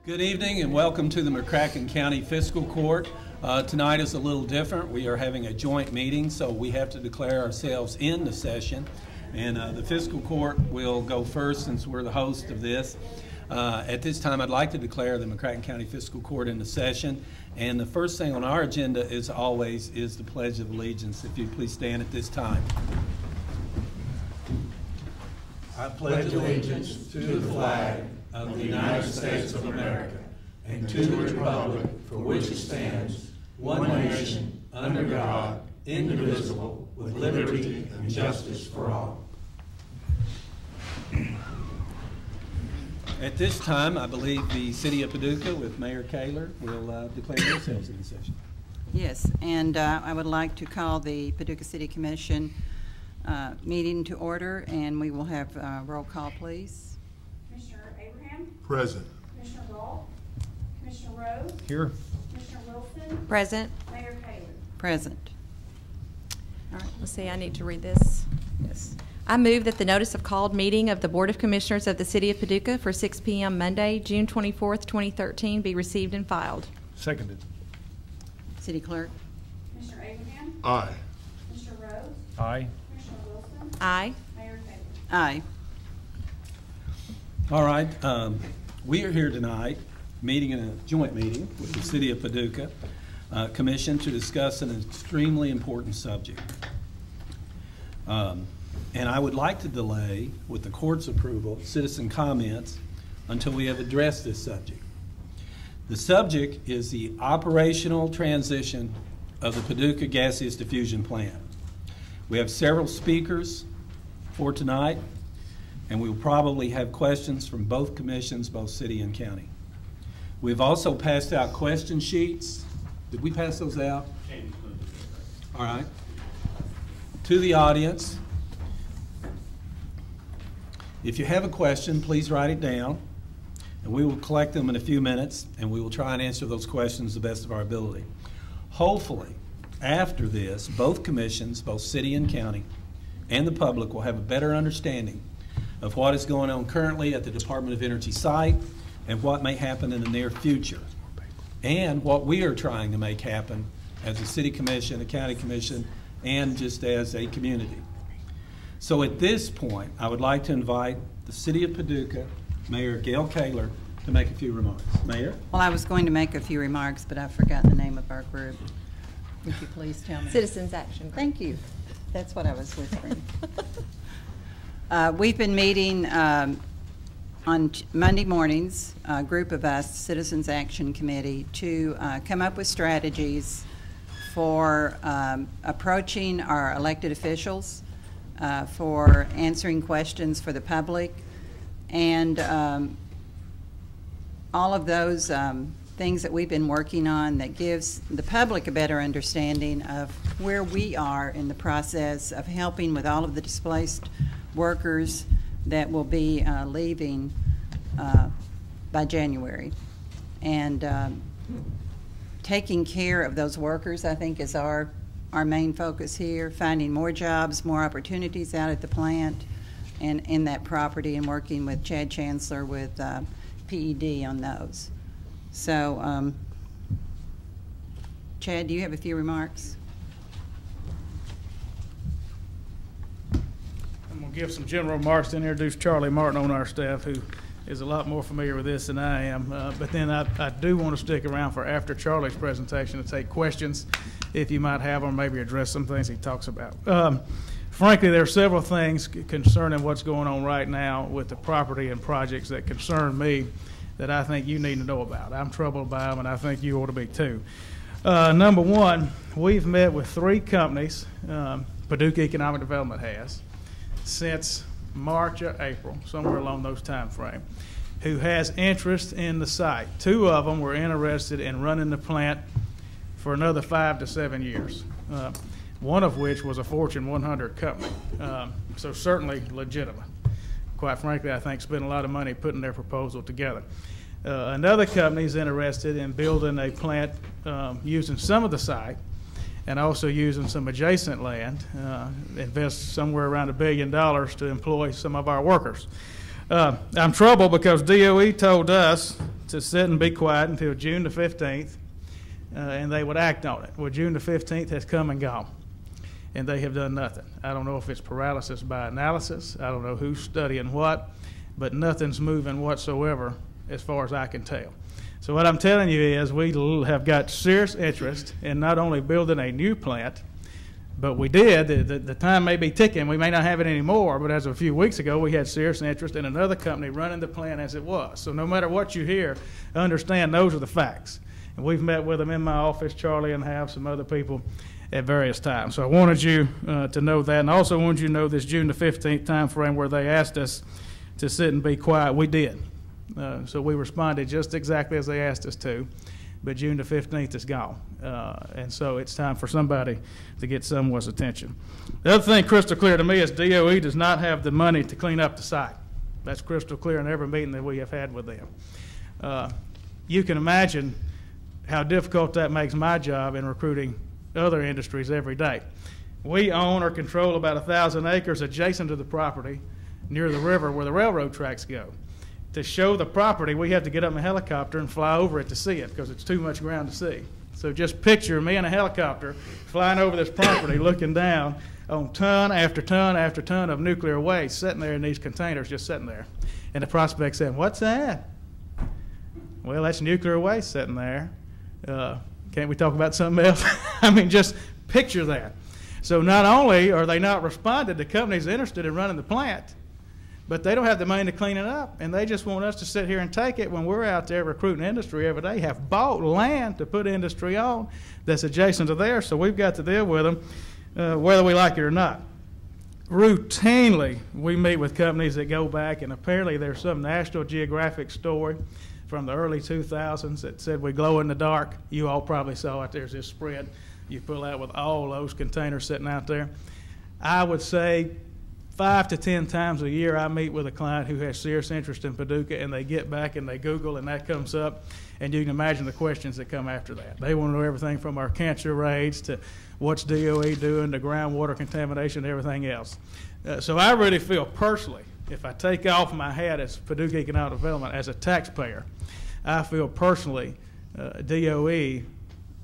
Good evening and welcome to the McCracken County Fiscal Court. Tonight is a little different. We are having a joint meeting, so we have to declare ourselves in the session. And the Fiscal Court will go first since we're the host of this. At this time, I'd like to declare the McCracken County Fiscal Court in the session. And the first thing on our agenda, as always, is the Pledge of Allegiance. If you'd please stand at this time. I pledge allegiance to the flag of the United States of America and to the republic for which it stands, one nation, under God, indivisible, with liberty and justice for all. At this time, I believe the City of Paducah with Mayor Kaler will declare themselves in the session. Yes, and I would like to call the Paducah City Commission meeting to order, and we will have roll call, please. Commissioner Abraham? Present. Commissioner Gall? Commissioner Rose? Here. Commissioner Wilson? Present. Mayor Kaler? Present. All right, let's see, I need to read this. Yes. I move that the notice of called meeting of the Board of Commissioners of the City of Paducah for 6 p.m. Monday, June 24th, 2013 be received and filed. Seconded. City Clerk? Commissioner Abraham? Aye. Commissioner Rose? Aye. Commissioner Wilson? Aye. Mayor Kaler? Aye. All right, we are here tonight meeting in a joint meeting with the City of Paducah Commission to discuss an extremely important subject. And I would like to delay, with the court's approval, citizen comments until we have addressed this subject. The subject is the operational transition of the Paducah Gaseous Diffusion Plant. We have several speakers for tonight, and we will probably have questions from both commissions, both city and county. We've also passed out question sheets. Did we pass those out? All right. To the audience, if you have a question, please write it down, and we will collect them in a few minutes, and we will try and answer those questions to the best of our ability. Hopefully, after this, both commissions, both city and county, and the public will have a better understanding of what is going on currently at the Department of Energy site and what may happen in the near future, and what we are trying to make happen as a city commission, a county commission, and just as a community. So at this point, I would like to invite the City of Paducah, Mayor Gail Kaler, to make a few remarks. Mayor? Well, I was going to make a few remarks, but I've forgotten the name of our group. Would you please tell me? Citizens Action Group. Thank you. That's what I was whispering. We've been meeting on Monday mornings, a group of us, Citizens Action Committee, to come up with strategies for approaching our elected officials, for answering questions for the public, and all of those things that we've been working on that gives the public a better understanding of where we are in the process of helping with all of the displaced workers that will be leaving by January. And taking care of those workers, I think, is our main focus here, finding more jobs, more opportunities out at the plant and in that property, and working with Chad Chancellor with PED on those. So, Chad, do you have a few remarks? I'm going to give some general remarks and introduce Charlie Martin on our staff, who is a lot more familiar with this than I am. But then I do want to stick around for after Charlie's presentation to take questions if you might have, or maybe address some things he talks about. Frankly, there are several things concerning what's going on right now with the property and projects that concern me that I think you need to know about. I'm troubled by them, and I think you ought to be too. Number one, we've met with 3 companies, Paducah Economic Development has, since March or April, somewhere along those time frame, who has interest in the site. 2 of them were interested in running the plant for another 5 to 7 years, one of which was a Fortune 100 company, so certainly legitimate. Quite frankly, I think spent a lot of money putting their proposal together. Another company is interested in building a plant using some of the site and also using some adjacent land, invest somewhere around $1 billion to employ some of our workers. I'm troubled because DOE told us to sit and be quiet until June the 15th, and they would act on it. Well, June the 15th has come and gone, and they have done nothing. I don't know if it's paralysis by analysis. I don't know who's studying what, but nothing's moving whatsoever as far as I can tell. So what I'm telling you is we have got serious interest in not only building a new plant, but we did. The time may be ticking. We may not have it anymore, but as of a few weeks ago, we had serious interest in another company running the plant as it was. So no matter what you hear, understand those are the facts. And we've met with them in my office, Charlie and have some other people at various times. So I wanted you to know that, and I also wanted you to know this June the 15th time frame where they asked us to sit and be quiet. We did. So we responded just exactly as they asked us to, but June the 15th is gone. And so it's time for somebody to get someone's attention. The other thing crystal clear to me is DOE does not have the money to clean up the site. That's crystal clear in every meeting that we have had with them. You can imagine how difficult that makes my job in recruiting other industries every day. We own or control about 1,000 acres adjacent to the property near the river where the railroad tracks go. To show the property, we have to get up in a helicopter and fly over it to see it because it's too much ground to see. So just picture me in a helicopter flying over this property looking down on ton after ton after ton of nuclear waste sitting there in these containers just sitting there. And the prospect said, "What's that?" Well, that's nuclear waste sitting there. Can't we talk about something else? I mean, just picture that. So not only are they not responded to companies interested in running the plant, but they don't have the money to clean it up, and they just want us to sit here and take it when we're out there recruiting industry every day, have bought land to put industry on that's adjacent to theirs, so we've got to deal with them whether we like it or not. Routinely, we meet with companies that go back, and apparently there's some National Geographic story from the early 2000s that said we glow in the dark. You all probably saw it. There's this spread you pull out with all those containers sitting out there. I would say 5 to 10 times a year I meet with a client who has serious interest in Paducah, and they get back and they Google and that comes up, and you can imagine the questions that come after that. They want to know everything from our cancer rates to what's DOE doing to groundwater contamination and everything else. So I really feel personally, if I take off my hat as Paducah Economic Development as a taxpayer, I feel personally DOE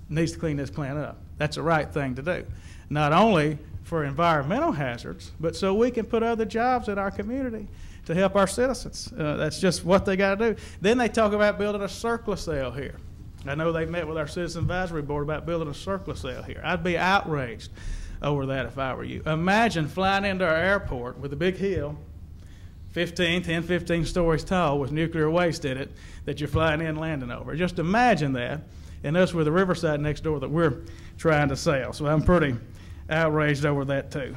needs to clean this plant up. That's the right thing to do. Not only for environmental hazards, but so we can put other jobs in our community to help our citizens. That's just what they got to do. Then they talk about building a circular cell here. I know they met with our Citizen Advisory Board about building a circular cell here. I'd be outraged over that if I were you. Imagine flying into our airport with a big hill, 15 stories tall with nuclear waste in it that you're flying in and landing over. Just imagine that, and us with the riverside next door that we're trying to sell. So I'm pretty outraged over that too.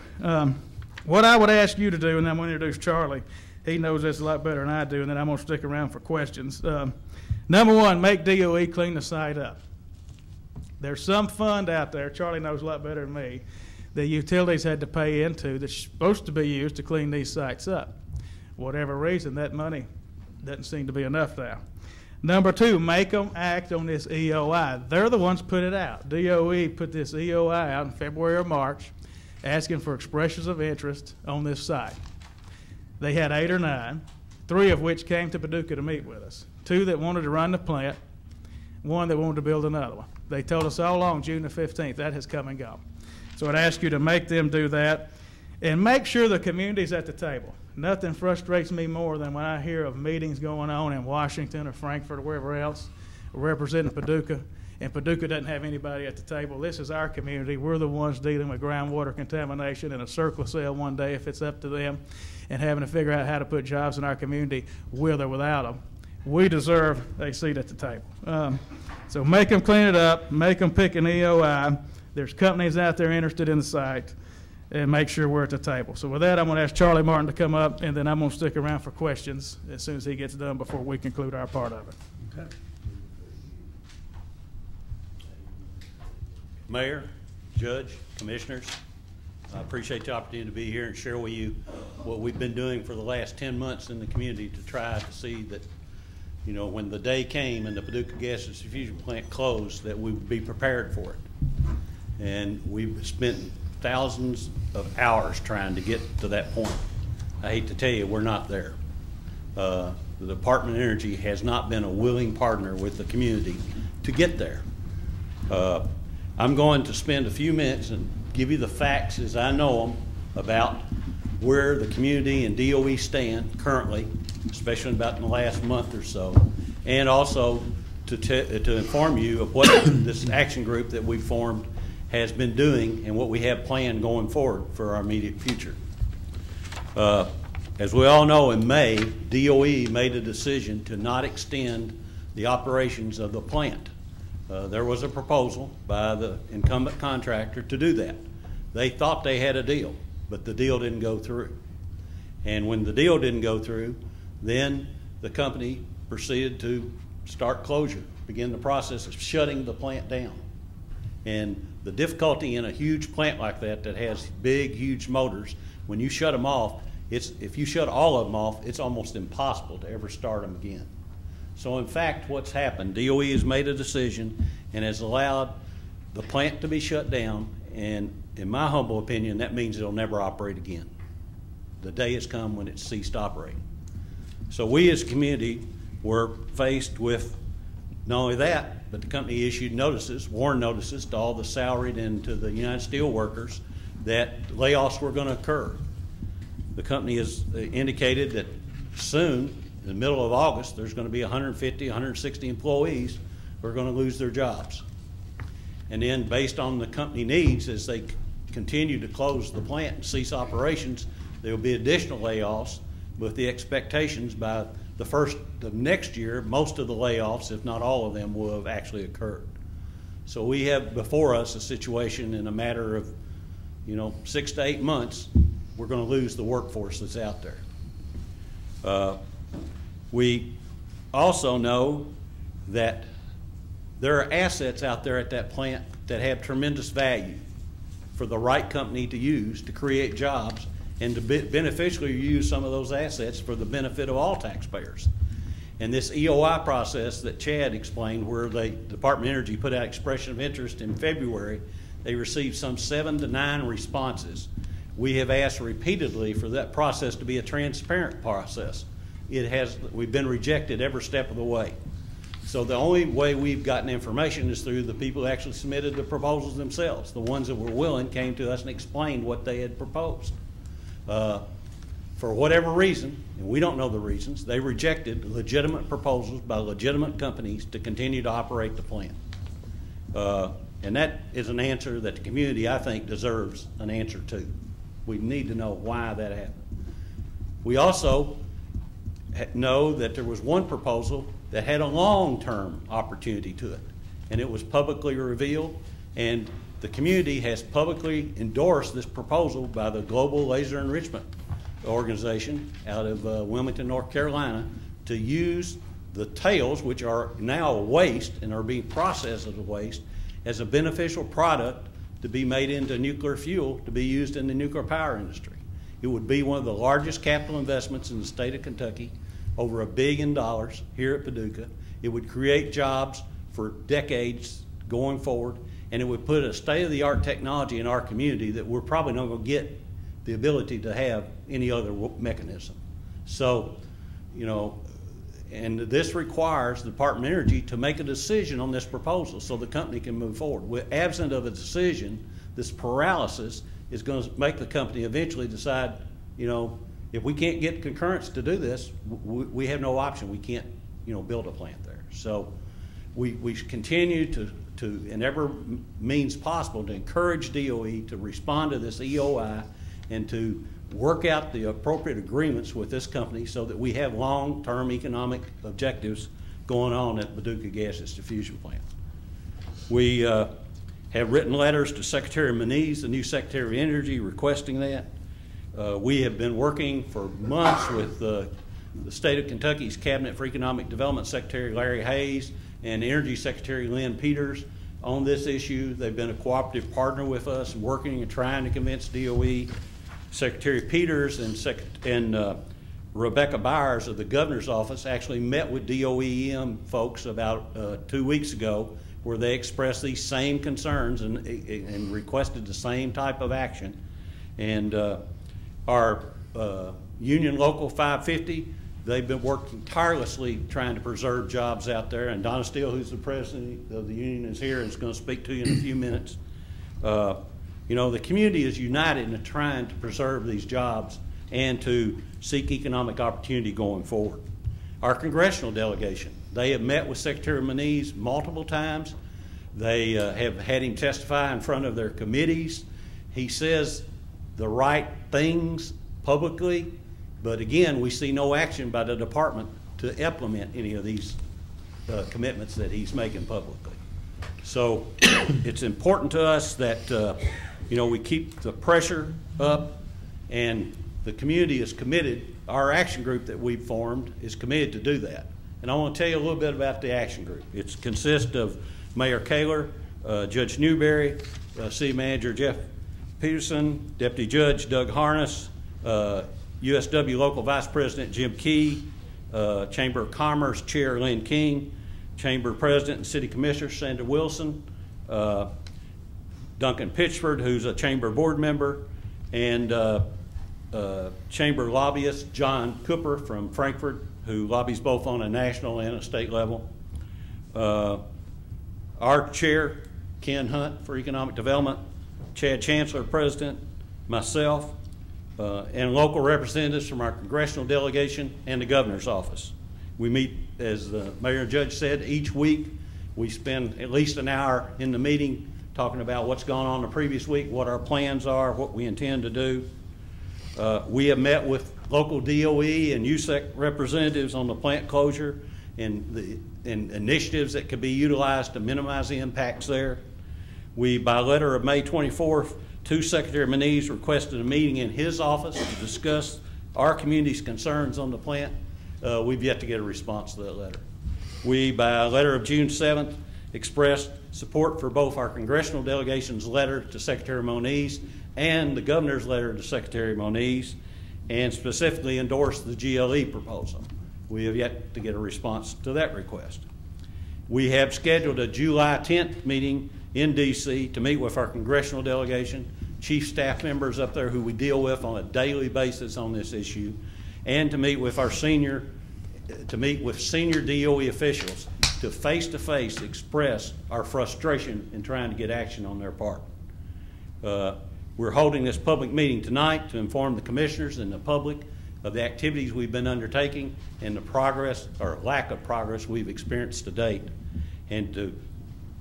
What I would ask you to do, and I'm going to introduce Charlie. He knows this a lot better than I do, and then I'm going to stick around for questions. Number one, make DOE clean the site up. There's some fund out there, Charlie knows a lot better than me, that utilities had to pay into that's supposed to be used to clean these sites up. Whatever reason, that money doesn't seem to be enough now. Number two, make them act on this EOI. They're the ones put it out. DOE put this EOI out in February or March asking for expressions of interest on this site. They had 8 or 9, 3 of which came to Paducah to meet with us. 2 that wanted to run the plant, 1 that wanted to build another one. They told us all along June the 15th. That has come and gone. So I'd ask you to make them do that and make sure the community's at the table. Nothing frustrates me more than when I hear of meetings going on in Washington or Frankfurt or wherever else representing Paducah, and Paducah doesn't have anybody at the table. This is our community. We're the ones dealing with groundwater contamination and a circular cell one day if it's up to them, and having to figure out how to put jobs in our community with or without them. We deserve a seat at the table. So make them clean it up, make them pick an EOI. There's companies out there interested in the site, and make sure we're at the table. So with that, I'm going to ask Charlie Martin to come up, and then I'm going to stick around for questions as soon as he gets done before we conclude our part of it. Okay. Mayor, Judge, Commissioners, I appreciate the opportunity to be here and share with you what we've been doing for the last 10 months in the community to try to see that, you know, when the day came and the Paducah Gaseous Diffusion Plant closed, that we would be prepared for it. And we've spent thousands of hours trying to get to that point. I hate to tell you, we're not there. the Department of Energy has not been a willing partner with the community to get there. I'm going to spend a few minutes and give you the facts as I know them about where the community and DOE stand currently, especially about in the last month or so, and also to inform you of what this action group that we formed has been doing and what we have planned going forward for our immediate future. As we all know, in May, DOE made a decision to not extend the operations of the plant. There was a proposal by the incumbent contractor to do that. They thought they had a deal, but the deal didn't go through. And when the deal didn't go through, then the company proceeded to start closure, begin the process of shutting the plant down. And the difficulty in a huge plant like that has big, huge motors, when you shut them off, if you shut all of them off, it's almost impossible to ever start them again. So in fact, what's happened, DOE has made a decision and has allowed the plant to be shut down, and in my humble opinion, that means it'll never operate again. The day has come when it's ceased operating. So we as a community were faced with not only that, but the company issued notices, warn notices to all the salaried and to the United Steel workers that layoffs were going to occur. The company has indicated that soon, in the middle of August, there's going to be 150, 160 employees who are going to lose their jobs. And then based on the company needs, as they continue to close the plant and cease operations, there will be additional layoffs with the expectations by the first of next year, most of the layoffs, if not all of them, will have actually occurred. So we have before us a situation in a matter of 6 to 8 months, we're going to lose the workforce that's out there. We also know that there are assets out there at that plant that have tremendous value for the right company to use to create jobs and to beneficially use some of those assets for the benefit of all taxpayers. And this EOI process that Chad explained, where the Department of Energy put out expression of interest in February, they received some 7 to 9 responses. We have asked repeatedly for that process to be a transparent process. We've been rejected every step of the way. So the only way we've gotten information is through the people who actually submitted the proposals themselves. The ones that were willing came to us and explained what they had proposed. For whatever reason, and we don't know the reasons, they rejected legitimate proposals by legitimate companies to continue to operate the plant. And that is an answer that the community, I think, deserves an answer to. We need to know why that happened. We also know that there was one proposal that had a long-term opportunity to it, and it was publicly revealed, and the community has publicly endorsed this proposal by the Global Laser Enrichment Organization out of Wilmington, North Carolina, to use the tails, which are now a waste and are being processed as a waste, as a beneficial product to be made into nuclear fuel to be used in the nuclear power industry. It would be one of the largest capital investments in the state of Kentucky, over $1 billion here at Paducah. It would create jobs for decades going forward, and it would put a state-of-the-art technology in our community that we're probably not going to get the ability to have any other mechanism. So, and this requires the Department of Energy to make a decision on this proposal so the company can move forward. With absent of a decision, this paralysis is going to make the company eventually decide, if we can't get concurrence to do this, we have no option. We can't, build a plant there. So we continue to in every means possible, to encourage DOE to respond to this EOI and to work out the appropriate agreements with this company so that we have long-term economic objectives going on at Paducah Gaseous Diffusion Plant. We have written letters to Secretary Moniz, the new Secretary of Energy, requesting that. We have been working for months with the state of Kentucky's Cabinet for Economic Development Secretary Larry Hayes and Energy Secretary Lynn Peters on this issue. They've been a cooperative partner with us, working and trying to convince DOE. Secretary Peters and Rebecca Byers of the governor's office actually met with DOEM folks about 2 weeks ago, where they expressed these same concerns and requested the same type of action. And our Union Local 550 they've been working tirelessly trying to preserve jobs out there. And Donna Steele, who's the president of the union, is here and is going to speak to you in a few minutes. You know, the community is united in trying to preserve these jobs and to seek economic opportunity going forward. Our congressional delegation, they have met with Secretary Moniz multiple times. They have had him testify in front of their committees. He says the right things publicly, but again, we see no action by the department to implement any of these commitments that he's making publicly. So it's important to us that you know, we keep the pressure up, and the community is committed. Our action group that we've formed is committed to do that. And I want to tell you a little bit about the action group. It consists of Mayor Kaler, Judge Newberry, City Manager Jeff Peterson, Deputy Judge Doug Harness, USW Local Vice President Jim Key, Chamber of Commerce Chair Lynn King, Chamber President and City Commissioner Sandra Wilson, Duncan Pitchford, who's a Chamber Board member, and Chamber lobbyist John Cooper from Frankfurt, who lobbies both on a national and a state level. Our chair, Ken Hunt for Economic Development, Chad Chancellor, President, myself, and local representatives from our congressional delegation and the governor's office. We meet, as the mayor and judge said, each week. We spend at least an hour in the meeting talking about what's gone on the previous week, what our plans are, what we intend to do. We have met with local DOE and USEC representatives on the plant closure and initiatives that could be utilized to minimize the impacts there. We, by letter of May 24th, to Secretary Moniz, requested a meeting in his office to discuss our community's concerns on the plant. We've yet to get a response to that letter. We, by a letter of June 7th, expressed support for both our congressional delegation's letter to Secretary Moniz and the governor's letter to Secretary Moniz, and specifically endorsed the GLE proposal. We have yet to get a response to that request. We have scheduled a July 10th meeting in D.C. to meet with our congressional delegation, chief staff members up there who we deal with on a daily basis on this issue, and to meet with senior DOE officials to face-to-face express our frustration in trying to get action on their part. We're holding this public meeting tonight to inform the commissioners and the public of the activities we've been undertaking and the progress or lack of progress we've experienced to date, and to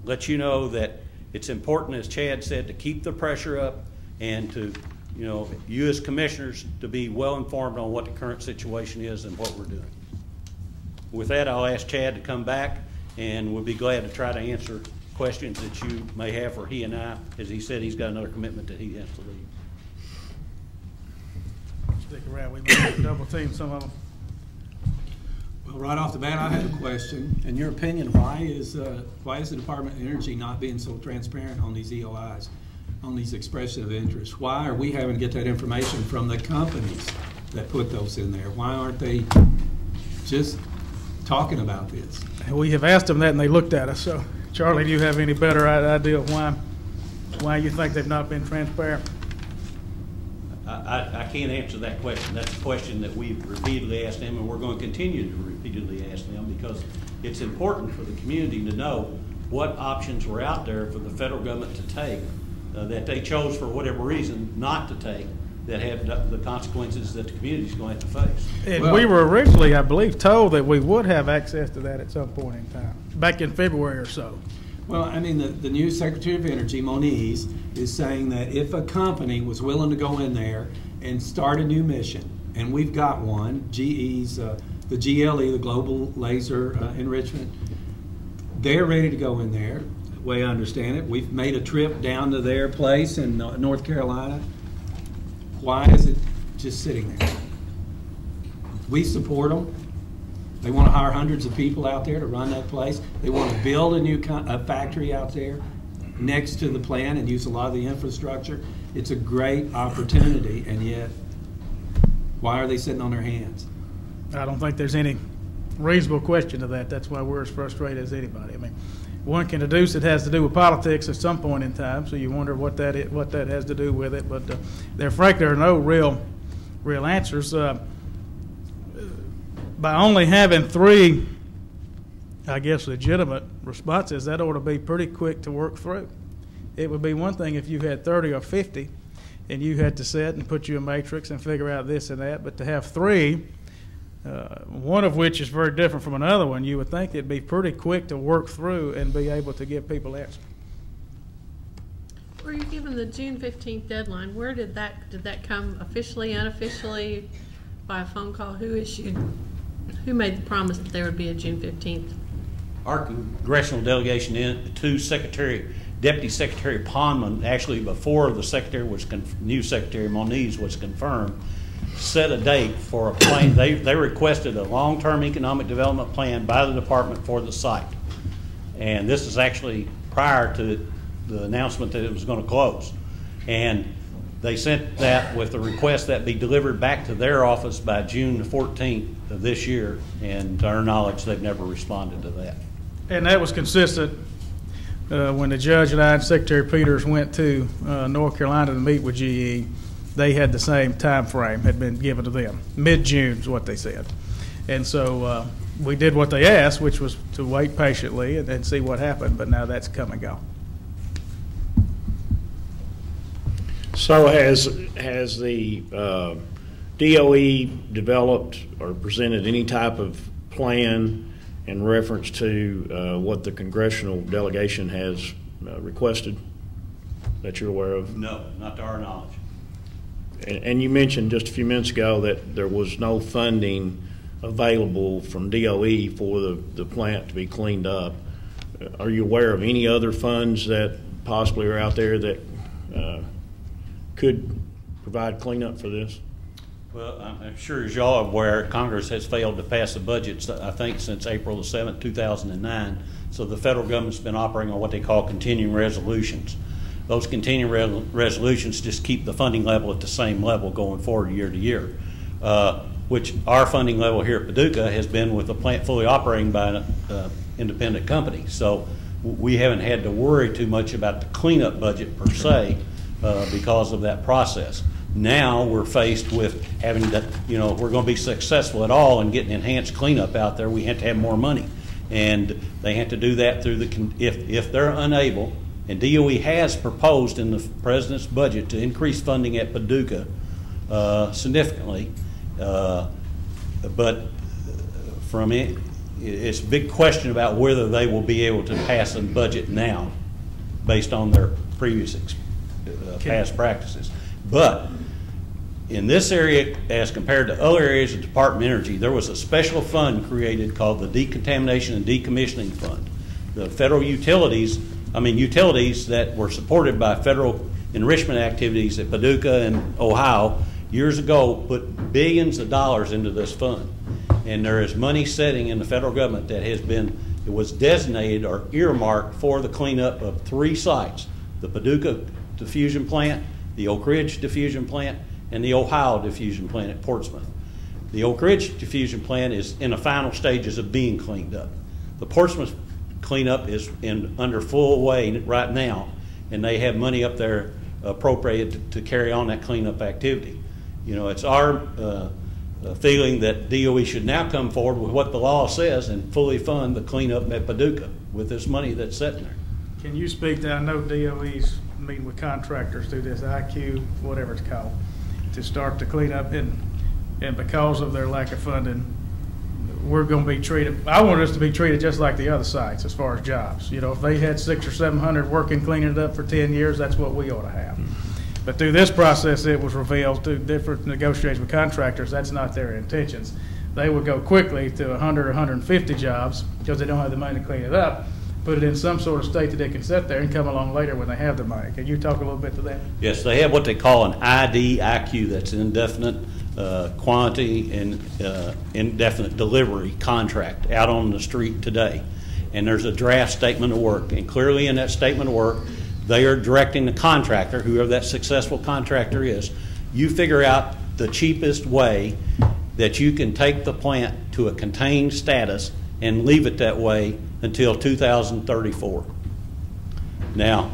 let you know that it's important, as Chad said, to keep the pressure up and to, you know, you as commissioners to be well informed on what the current situation is and what we're doing. With that, I'll ask Chad to come back, and we'll be glad to try to answer questions that you may have for he and I. As he said, he's got another commitment that he has to leave. Stick around. We might double team some of them. Well, right off the bat, I have a question. In your opinion, why is the Department of Energy not being so transparent on these EOIs, on these expressions of interest? Why are we having to get that information from the companies that put those in there? Why aren't they just talking about this? We have asked them that, and they looked at us. So, Charlie, do you have any better idea of why you think they've not been transparent? I can't answer that question. That's a question that we've repeatedly asked them, and we're going to continue to repeatedly ask them, because it's important for the community to know what options were out there for the federal government to take that they chose for whatever reason not to take, that have the consequences that the community is going to have to face. And we were originally, I believe, told that we would have access to that at some point in time, back in February or so. Well, I mean, the new Secretary of Energy, Moniz, is saying that if a company was willing to go in there and start a new mission, and we've got one, GE's, the GLE, the Global Laser Enrichment, they're ready to go in there, the way I understand it. We've made a trip down to their place in North Carolina. Why is it just sitting there? We support them. They want to hire hundreds of people out there to run that place. They want to build a new factory out there next to the plant and use a lot of the infrastructure. It's a great opportunity, and yet, why are they sitting on their hands? I don't think there's any reasonable question to that. That's why we're as frustrated as anybody. I mean, one can deduce it has to do with politics at some point in time, so you wonder what that has to do with it. But there, frankly, are no real answers. by only having 3, I guess, legitimate responses, that ought to be pretty quick to work through. It would be one thing if you had 30 or 50 and you had to sit and put you a matrix and figure out this and that, but to have 3, one of which is very different from another one, you would think it'd be pretty quick to work through and be able to give people answers. Were you given the June 15th deadline? Where did that come officially, unofficially, by a phone call? Who made the promise that there would be a June 15th? Our congressional delegation to Deputy Secretary Pondman, actually before the secretary was new Secretary Moniz was confirmed, set a date for a plan. They requested a long-term economic development plan by the department for the site, and this is actually prior to the announcement that it was going to close. And they sent that with the request that be delivered back to their office by June the 14th of this year, and to our knowledge, they've never responded to that. And that was consistent when the judge and I and Secretary Peters went to North Carolina to meet with GE. They had the same time frame had been given to them. Mid-June is what they said. And so we did what they asked, which was to wait patiently and see what happened, but now that's come and gone. So has the DOE developed or presented any type of plan in reference to what the congressional delegation has requested that you're aware of? No, not to our knowledge. And you mentioned just a few minutes ago that there was no funding available from DOE for the plant to be cleaned up. Are you aware of any other funds that possibly are out there that could provide cleanup for this? Well, I'm sure as y'all are aware, Congress has failed to pass a budget, I think, since April the 7th, 2009. So the federal government's been operating on what they call continuing resolutions. Those continuing resolutions just keep the funding level at the same level going forward year to year, which our funding level here at Paducah has been with the plant fully operating by an independent company. So we haven't had to worry too much about the cleanup budget per se because of that process. Now we're faced with having to, we're going to be successful at all in getting enhanced cleanup out there. We have to have more money, and they have to do that through if they're unable. And DOE has proposed in the president's budget to increase funding at Paducah significantly, but from it, it's a big question about whether they will be able to pass a budget now, based on their previous past practices. But in this area, as compared to other areas of Department of Energy, there was a special fund created called the Decontamination and Decommissioning Fund. The federal utilities that were supported by federal enrichment activities at Paducah and Ohio years ago put billions of dollars into this fund. And there is money sitting in the federal government that it was designated or earmarked for the cleanup of 3 sites: the Paducah Diffusion Plant, the Oak Ridge Diffusion Plant, and the Ohio Diffusion Plant at Portsmouth. The Oak Ridge Diffusion Plant is in the final stages of being cleaned up. The Portsmouth cleanup is under full way right now, and they have money up there appropriated to carry on that cleanup activity. It's our feeling that DOE should now come forward with what the law says and fully fund the cleanup at Paducah with this money that's sitting there. Can you speak to, I know DOE's meeting with contractors through this IQ, whatever it's called, to start to clean up, and because of their lack of funding, we're going to be treated, I want us to be treated just like the other sites as far as jobs. If they had 600 or 700 working cleaning it up for 10 years, that's what we ought to have. But through this process, it was revealed through different negotiations with contractors, that's not their intentions. They would go quickly to 100 or 150 jobs because they don't have the money to clean it up, put it in some sort of state that they can sit there and come along later when they have the money. Can you talk a little bit to that? Yes, they have what they call an IDIQ, that's an indefinite quantity and indefinite delivery contract out on the street today. And there's a draft statement of work, and clearly in that statement of work, they are directing the contractor, whoever that successful contractor is, you figure out the cheapest way that you can take the plant to a contained status and leave it that way until 2034. Now,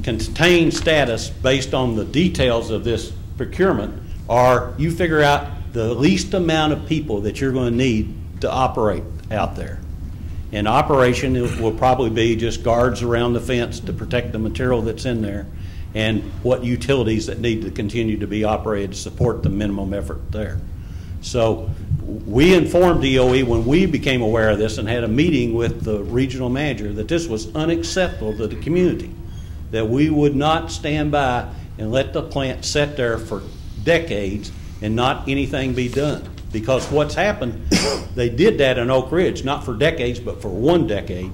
contained status, based on the details of this procurement, are you figure out the least amount of people that you're going to need to operate out there. And operation will probably be just guards around the fence to protect the material that's in there, and what utilities that need to continue to be operated to support the minimum effort there. So we informed DOE when we became aware of this and had a meeting with the regional manager that this was unacceptable to the community, that we would not stand by and let the plant sit there for decades and not anything be done. Because what's happened, they did that in Oak Ridge, not for decades, but for 1 decade,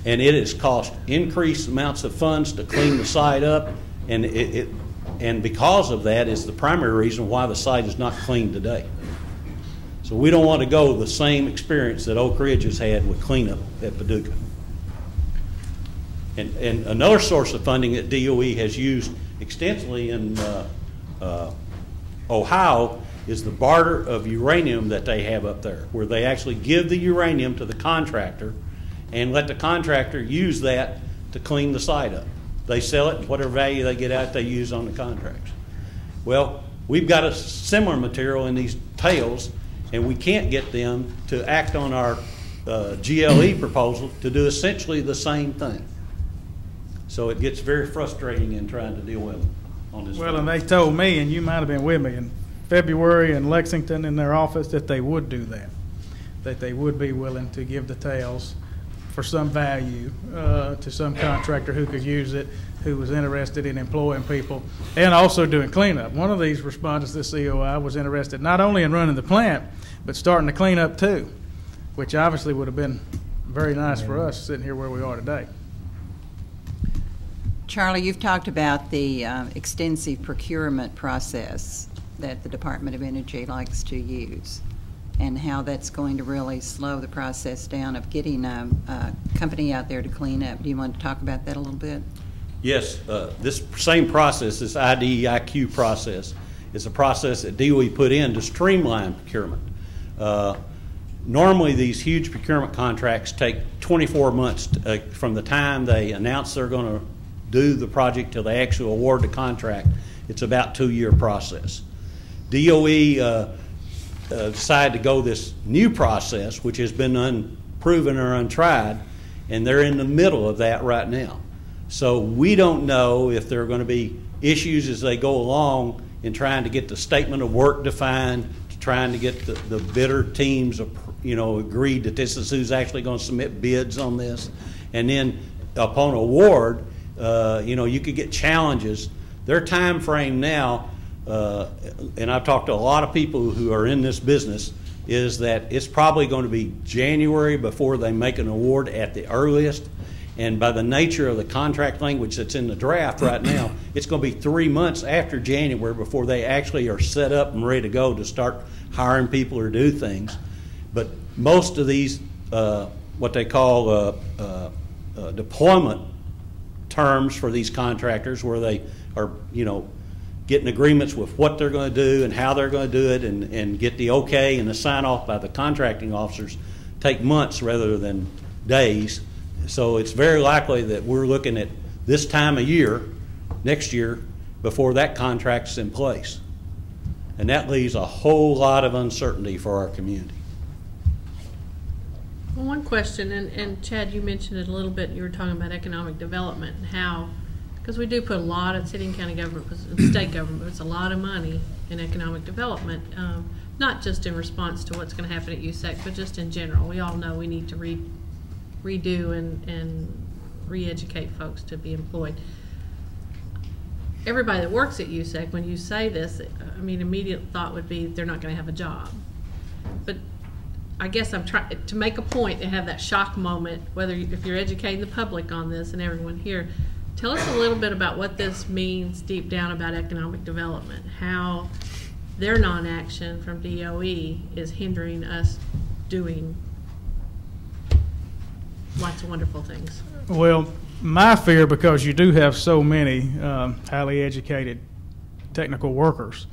and it has cost increased amounts of funds to clean the site up, and because of that is the primary reason why the site is not cleaned today. So we don't want to go the same experience that Oak Ridge has had with cleanup at Paducah. And another source of funding that DOE has used extensively in Ohio is the barter of uranium that they have up there, where they actually give the uranium to the contractor and let the contractor use that to clean the site up. They sell it, and whatever value they get out, they use on the contracts. Well, we've got a similar material in these tails, and we can't get them to act on our GLE proposal to do essentially the same thing. So it gets very frustrating in trying to deal with them on this. Well, and they told me, and you might have been with me, in February in Lexington in their office, that they would do that they would be willing to give the tails for some value to some contractor who could use it, who was interested in employing people and also doing cleanup. One of these respondents to this COI was interested not only in running the plant, but starting to clean up too, which obviously would have been very nice for us sitting here where we are today. Charlie, you've talked about the extensive procurement process that the Department of Energy likes to use, and how that's going to really slow the process down of getting a company out there to clean up. Do you want to talk about that a little bit? Yes, this same process, this IDEIQ process, is a process that DOE put in to streamline procurement. Normally these huge procurement contracts take 24 months from the time they announce they're going to do the project till they actually award the contract. It's about a 2-year process. DOE decided to go this new process, which has been unproven or untried, and they're in the middle of that right now. So we don't know if there are going to be issues as they go along in trying to get the statement of work defined, trying to get the bidder teams, agreed that this is who's actually going to submit bids on this, and then upon award, you could get challenges. Their time frame now, and I've talked to a lot of people who are in this business, is that it's probably going to be January before they make an award at the earliest. And by the nature of the contract language that's in the draft right now, it's going to be 3 months after January before they actually are set up and ready to go to start hiring people or do things. But most of these, what they call deployment terms for these contractors, where they are, getting agreements with what they're going to do and how they're going to do it, and get the okay and the sign off by the contracting officers, take months rather than days. So it's very likely that we're looking at this time of year, next year, before that contract's in place. And that leaves a whole lot of uncertainty for our community. Well, one question, and Chad, you mentioned it a little bit, you were talking about economic development and how, because we do put a lot of city and county government, state government, it's a lot of money in economic development, not just in response to what's going to happen at USEC, but just in general. We all know we need to redo and re-educate folks to be employed. Everybody that works at USEC, when you say this, immediate thought would be they're not going to have a job. But I guess I'm trying to make a point to have that shock moment, if you're educating the public on this and everyone here. Tell us a little bit about what this means deep down about economic development, how their non-action from DOE is hindering us doing lots of wonderful things. Well, my fear, because you do have so many highly educated technical workers,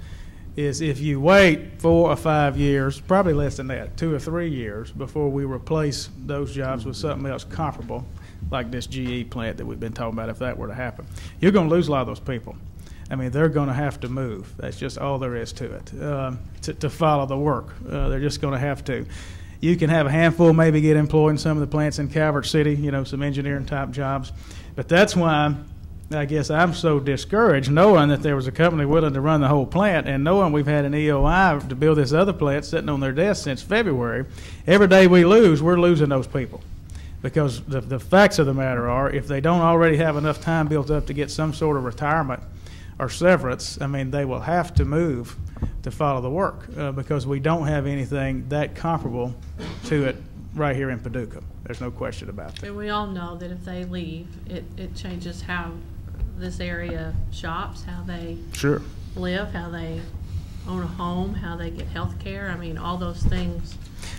is if you wait 4 or 5 years, probably less than that, 2 or 3 years, before we replace those jobs with something else comparable, like this GE plant that we've been talking about, if that were to happen, you're going to lose a lot of those people. I mean, they're going to have to move. That's just all there is to it, to follow the work. They're just going to have to. You can have a handful maybe get employed in some of the plants in Calvert City, you know, some engineering type jobs. But that's why I guess I'm so discouraged knowing that there was a company willing to run the whole plant and knowing we've had an EOI to build this other plant sitting on their desk since February. Every day we lose, we're losing those people. Because the facts of the matter are, if they don't already have enough time built up to get some sort of retirement or severance, I mean, they will have to move to follow the work because we don't have anything that comparable to it right here in Paducah. There's no question about that. And we all know that if they leave, it changes how this area shops, how they Sure. live, how they own a home, how they get health care. I mean, all those things.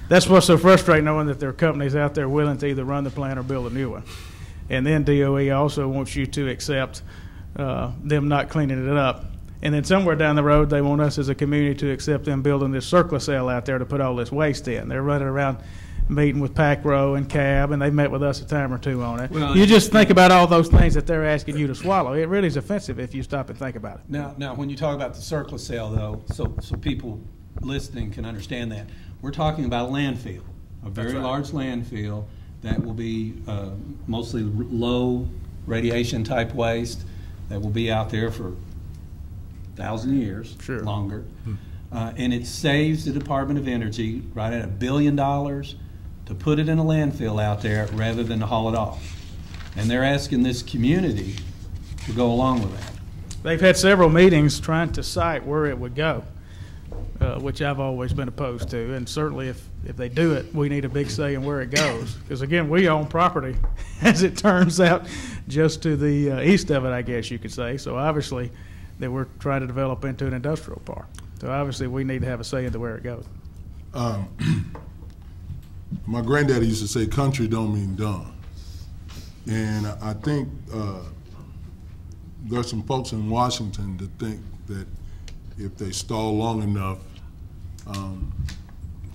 That's what's so frustrating, knowing that there are companies out there willing to either run the plant or build a new one. And then DOE also wants you to accept them not cleaning it up. And then somewhere down the road, they want us as a community to accept them building this circular cell out there to put all this waste in. They're running around meeting with PACRO and CAB, and they've met with us a time or two on it. Well, you just think about all those things that they're asking you to swallow. It really is offensive if you stop and think about it. Now, when you talk about the circular cell, though, so people listening can understand that, we're talking about a landfill, a very large landfill that will be mostly low radiation type waste that will be out there for 1,000 years, longer. And it saves the Department of Energy right at $1 billion to put it in a landfill out there rather than to haul it off. And they're asking this community to go along with that. They've had several meetings trying to cite where it would go, which I've always been opposed to. And certainly if they do it, we need a big say in where it goes. Because again, we own property, as it turns out, just to the east of it, I guess you could say. So obviously that we're trying to develop into an industrial park. So obviously we need to have a say into where it goes. My granddaddy used to say, country don't mean done. And I think there's some folks in Washington that think that if they stall long enough,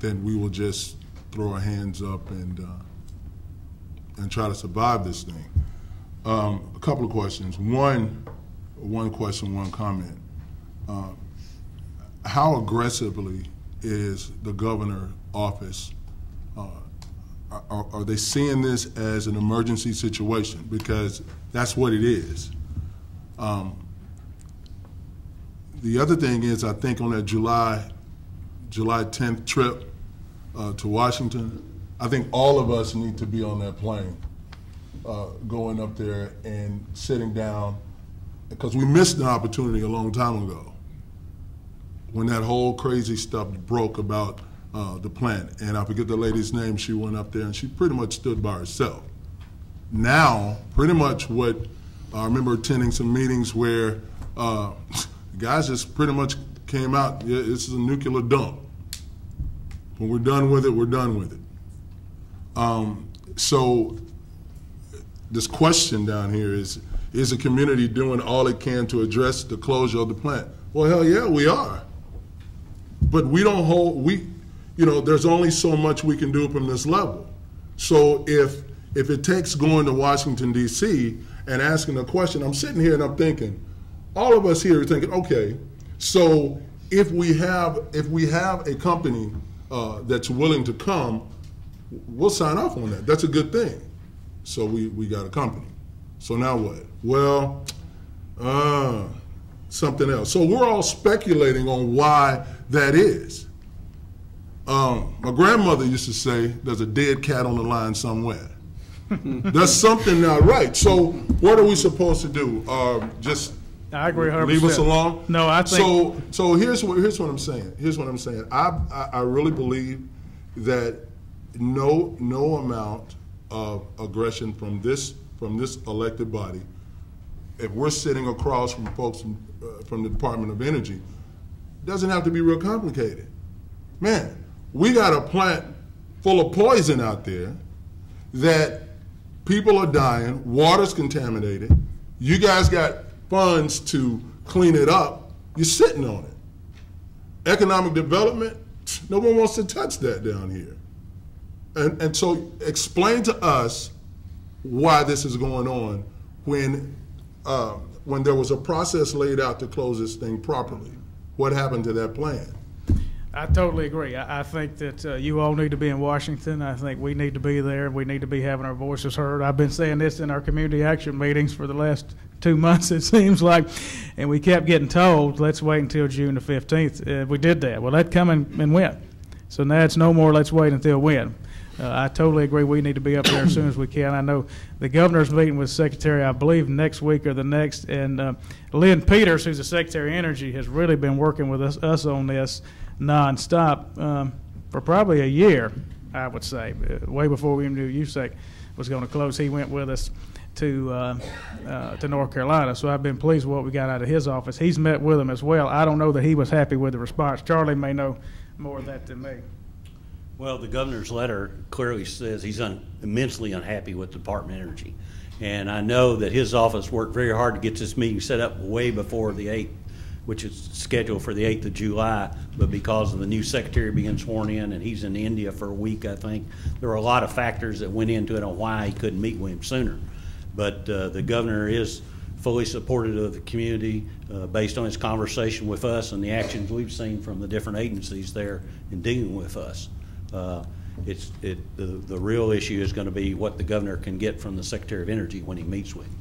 then we will just throw our hands up and try to survive this thing. A couple of questions. One question, one comment. How aggressively is the governor's office? Are they seeing this as an emergency situation? Because that's what it is. The other thing is, I think on that July 10th trip to Washington, I think all of us need to be on that plane, going up there and sitting down, because we missed an opportunity a long time ago when that whole crazy stuff broke about the plant. And I forget the lady's name. She went up there and she pretty much stood by herself. Now, pretty much what I remember attending some meetings where guys just pretty much came out, yeah, this is a nuclear dump. When we're done with it, we're done with it. So this question down here is the community doing all it can to address the closure of the plant? Well, hell yeah, we are. But we don't hold, there's only so much we can do from this level. So if it takes going to Washington, D.C. and asking a question, I'm sitting here and I'm thinking, all of us here are thinking, okay, so if we have a company that's willing to come, we'll sign off on that. That's a good thing. So we got a company. So now what? Well, something else. So we're all speculating on why that is. My grandmother used to say, there's a dead cat on the line somewhere. There's something not right. So what are we supposed to do? Just I agree 100%. Leave us alone? No, I think... So here's what I'm saying. Here's what I'm saying. I really believe that no amount of aggression from this elected body, if we're sitting across from folks from the Department of Energy, doesn't have to be real complicated. Man, we got a plant full of poison out there that people are dying, water's contaminated, you guys got funds to clean it up, you're sitting on it. Economic development, no one wants to touch that down here. And so explain to us why this is going on when when there was a process laid out to close this thing properly, what happened to that plan? I totally agree. I think that you all need to be in Washington. I think we need to be there. We need to be having our voices heard. I've been saying this in our community action meetings for the last 2 months, it seems like, and we kept getting told, let's wait until June the 15th. We did that. Well, that come and went. So now it's no more let's wait until when. I totally agree we need to be up there as soon as we can. I know the governor's meeting with the secretary, I believe, next week or the next, and Lynn Peters, who's the Secretary of Energy, has really been working with us on this nonstop for probably a year, I would say. Way before we knew USEC was going to close, he went with us to North Carolina. So I've been pleased with what we got out of his office. He's met with him as well. I don't know that he was happy with the response. Charlie may know more of that than me. Well, the governor's letter clearly says he's immensely unhappy with the Department of Energy. And I know that his office worked very hard to get this meeting set up way before the 8th, which is scheduled for the 8th of July, but because of the new secretary being sworn in and he's in India for a week, I think, there were a lot of factors that went into it on why he couldn't meet with him sooner. But the governor is fully supportive of the community based on his conversation with us and the actions we've seen from the different agencies there in dealing with us. The real issue is going to be what the governor can get from the Secretary of Energy when he meets with him.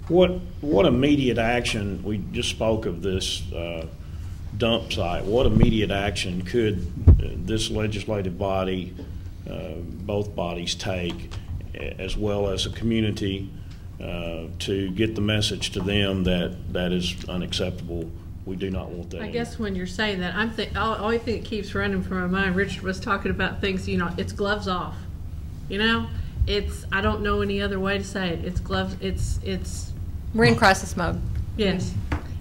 What immediate action, we just spoke of this dump site, what immediate action could this legislative body, both bodies take, as well as a community, to get the message to them that that is unacceptable? We do not want that. I guess when you're saying that, only thing that keeps running through my mind, Richard was talking about things, it's gloves off. I don't know any other way to say it. It's gloves, it's. We're in crisis mode. Yes.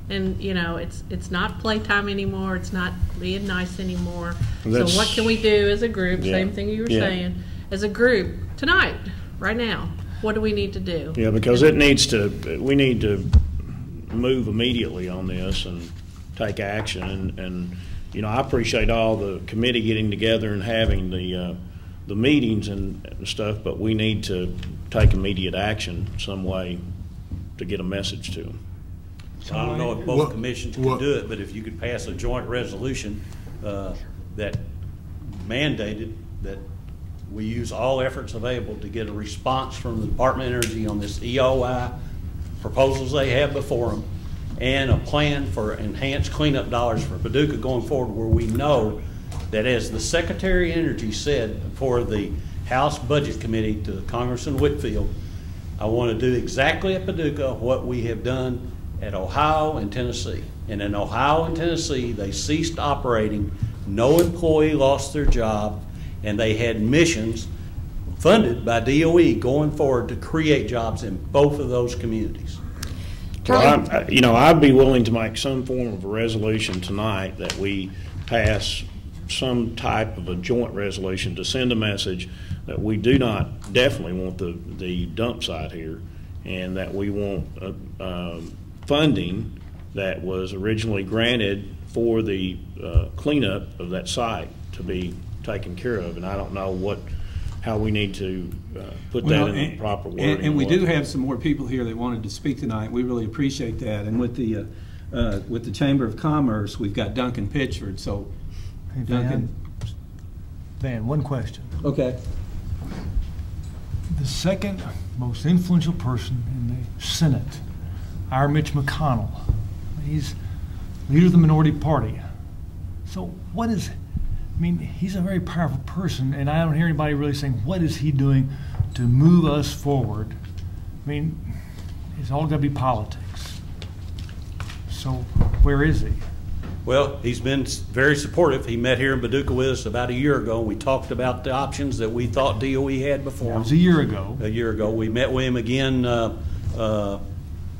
And, it's not playtime anymore. It's not being nice anymore. So what can we do as a group? Yeah. Same thing you were saying. As a group, tonight, right now, what do we need to do? Yeah, because we need to move immediately on this and take action. And I appreciate all the committee getting together and having the meetings and stuff, but we need to take immediate action some way to get a message to them. So I don't know if both commissions can do it, but if you could pass a joint resolution that mandated that we use all efforts available to get a response from the Department of Energy on this EOI proposals they have before them, and a plan for enhanced cleanup dollars for Paducah going forward, where we know that, as the Secretary of Energy said for the House Budget Committee to Congressman Whitfield, I want to do exactly at Paducah what we have done at Ohio and Tennessee. And in Ohio and Tennessee, they ceased operating, no employee lost their job, and they had missions funded by DOE going forward to create jobs in both of those communities. Well, I'd be willing to make some form of a resolution tonight that we pass some type of a joint resolution to send a message that we do not definitely want the dump site here, and that we want funding that was originally granted for the cleanup of that site to be taken care of. And I don't know how we need to put that in the proper wording. And we do have some more people here that wanted to speak tonight. We really appreciate that. And with the Chamber of Commerce, we've got Duncan Pitchford. So, hey, Duncan. Van, one question. Okay. The second most influential person in the Senate, our Mitch McConnell, he's leader of the minority party. So what is, he's a very powerful person, and I don't hear anybody really saying, what is he doing to move us forward? It's all got to be politics. So where is he? Well, he's been very supportive. He met here in Paducah with us about a year ago, and we talked about the options that we thought DOE had before. That was a year ago. A year ago. We met with him again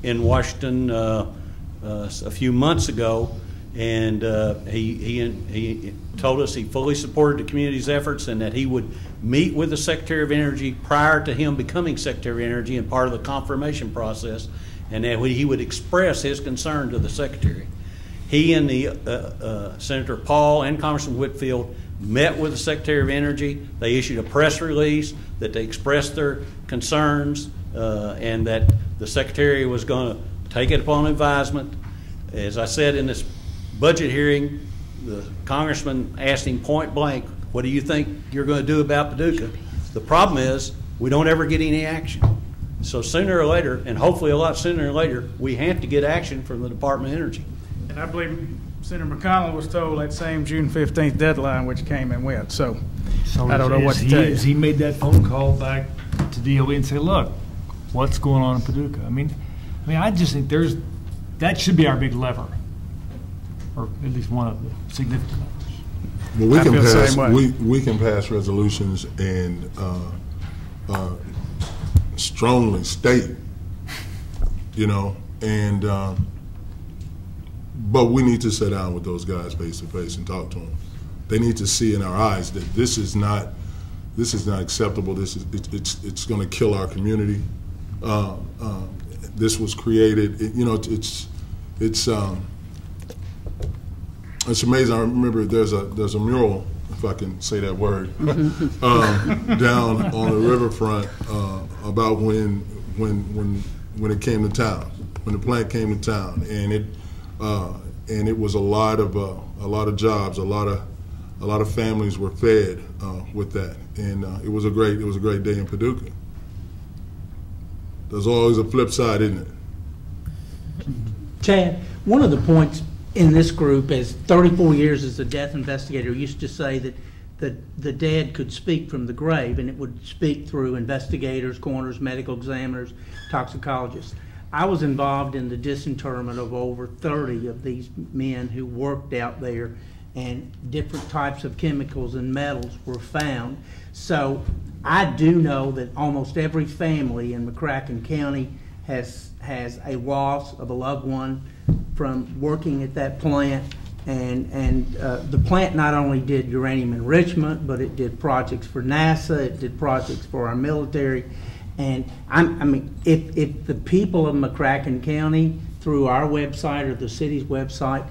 in Washington a few months ago, and he told us he fully supported the community's efforts and that he would meet with the Secretary of Energy prior to him becoming Secretary of Energy and part of the confirmation process, and that he would express his concern to the Secretary. He and the Senator Paul and Congressman Whitfield met with the Secretary of Energy. They issued a press release that they expressed their concerns and that the Secretary was going to take it upon advisement. As I said in this budget hearing, the congressman asked him point blank, what do you think you're going to do about Paducah? The problem is we don't ever get any action. So sooner or later, and hopefully a lot sooner or later, we have to get action from the Department of Energy. And I believe Senator McConnell was told that same June 15th deadline, which came and went. So I don't know what to tell you. Has he made that phone call back to DOE and say, look, what's going on in Paducah? I mean, I just think that should be our big lever, or at least one of the significant levers. Well, we can pass resolutions and strongly state, but we need to sit down with those guys face to face and talk to them. They need to see in our eyes that this is not acceptable. It's going to kill our community. This was created. It's amazing. I remember there's a mural, if I can say that word, down on the riverfront about when it came to town, when the plant came to town, and it was a lot of jobs, a lot of families were fed with that, and it was a great day in Paducah. There's always a flip side, isn't it? Chad, one of the points in this group, as 34 years as a death investigator, used to say that the dead could speak from the grave, and it would speak through investigators, coroners, medical examiners, toxicologists. I was involved in the disinterment of over 30 of these men who worked out there, and different types of chemicals and metals were found. So I do know that almost every family in McCracken County has a loss of a loved one from working at that plant, and the plant not only did uranium enrichment, but it did projects for NASA, it did projects for our military, and if the people of McCracken County through our website or the city's website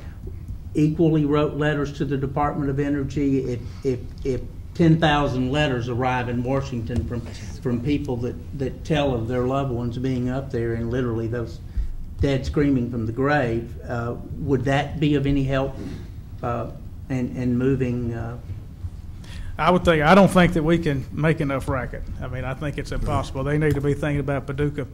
equally wrote letters to the Department of Energy, if 10,000 letters arrive in Washington from people that tell of their loved ones being up there and literally those dead screaming from the grave, would that be of any help in moving? I don't think that we can make enough racket. I think it's impossible. They need to be thinking about Paducah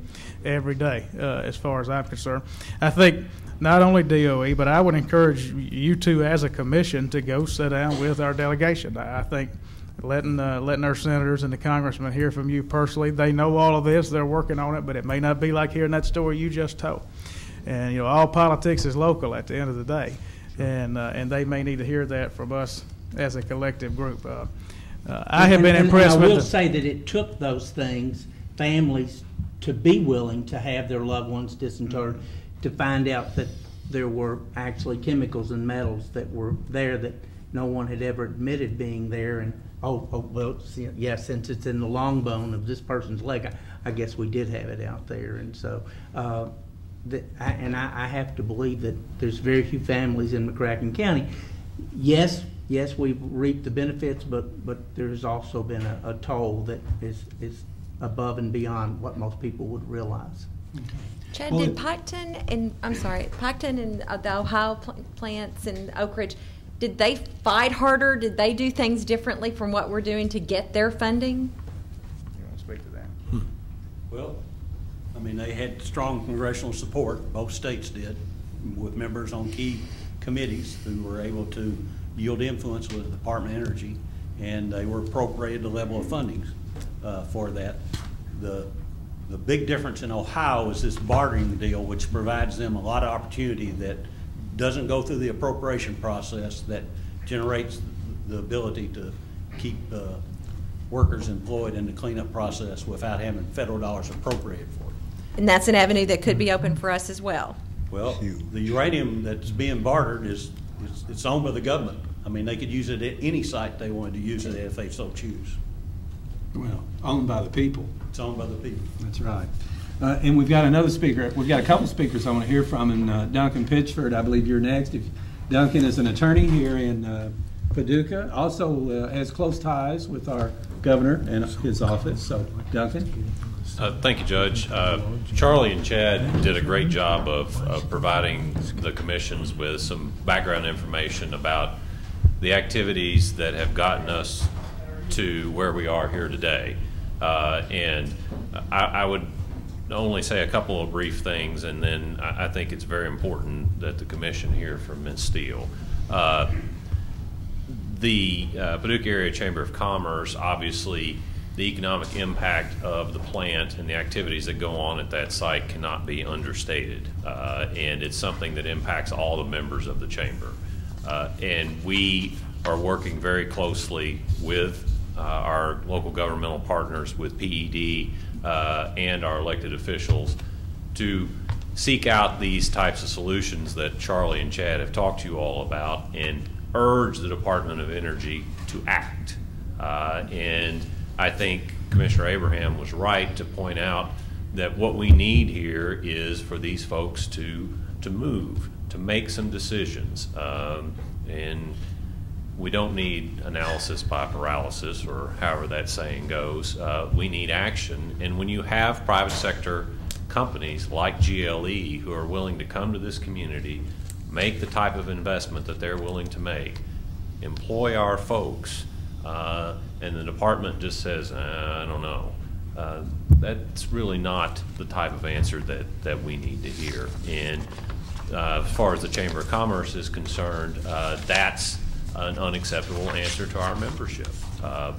every day, as far as I'm concerned. I think not only DOE, but I would encourage you two as a commission to go sit down with our delegation. I think letting our senators and the congressmen hear from you personally. They know all of this. They're working on it, but it may not be like hearing that story you just told. And all politics is local at the end of the day, and they may need to hear that from us as a collective group. I have been impressed with. I will say that it took those things, families, to be willing to have their loved ones disinterred, to find out that there were actually chemicals and metals that were there that no one had ever admitted being there. And well, yeah, since it's in the long bone of this person's leg, I guess we did have it out there. And so, I have to believe that there's very few families in McCracken County. Yes, we've reaped the benefits, but there's also been a toll that is above and beyond what most people would realize. Okay. Chad, did Piketon and the Ohio plants and Oak Ridge, did they fight harder? Did they do things differently from what we're doing to get their funding? You want to speak to that? Well, they had strong congressional support. Both states did, with members on key committees who were able to yield influence with the Department of Energy, and they were appropriated the level of funding for that. The big difference in Ohio is this bartering deal, which provides them a lot of opportunity that doesn't go through the appropriation process, that generates the ability to keep workers employed in the cleanup process without having federal dollars appropriated for it. And that's an avenue that could be open for us as well. Well, the uranium that's being bartered it's owned by the government. They could use it at any site they wanted to use it at if they so choose. Well, owned by the people. It's owned by the people. That's right. And we've got another speaker. We've got a couple speakers I want to hear from. And Duncan Pitchford, I believe you're next. Duncan is an attorney here in Paducah, also has close ties with our governor and his office. So, Duncan. Thank you, Judge. Charlie and Chad did a great job of providing the commissions with some background information about the activities that have gotten us to where we are here today. And I would only say a couple of brief things, and then I think it's very important that the commission hear from Ms. Steele. The Paducah Area Chamber of Commerce, obviously, the economic impact of the plant and the activities that go on at that site cannot be understated. And it's something that impacts all the members of the chamber. And we are working very closely with our local governmental partners, with PED and our elected officials, to seek out these types of solutions that Charlie and Chad have talked to you all about and urge the Department of Energy to act. And I think Commissioner Abraham was right to point out that what we need here is for these folks to move, to make some decisions. And we don't need analysis by paralysis, or however that saying goes. We need action. And when you have private sector companies like GLE who are willing to come to this community, make the type of investment that they're willing to make, employ our folks, and the department just says, I don't know, that's really not the type of answer that we need to hear. And as far as the Chamber of Commerce is concerned, that's an unacceptable answer to our membership,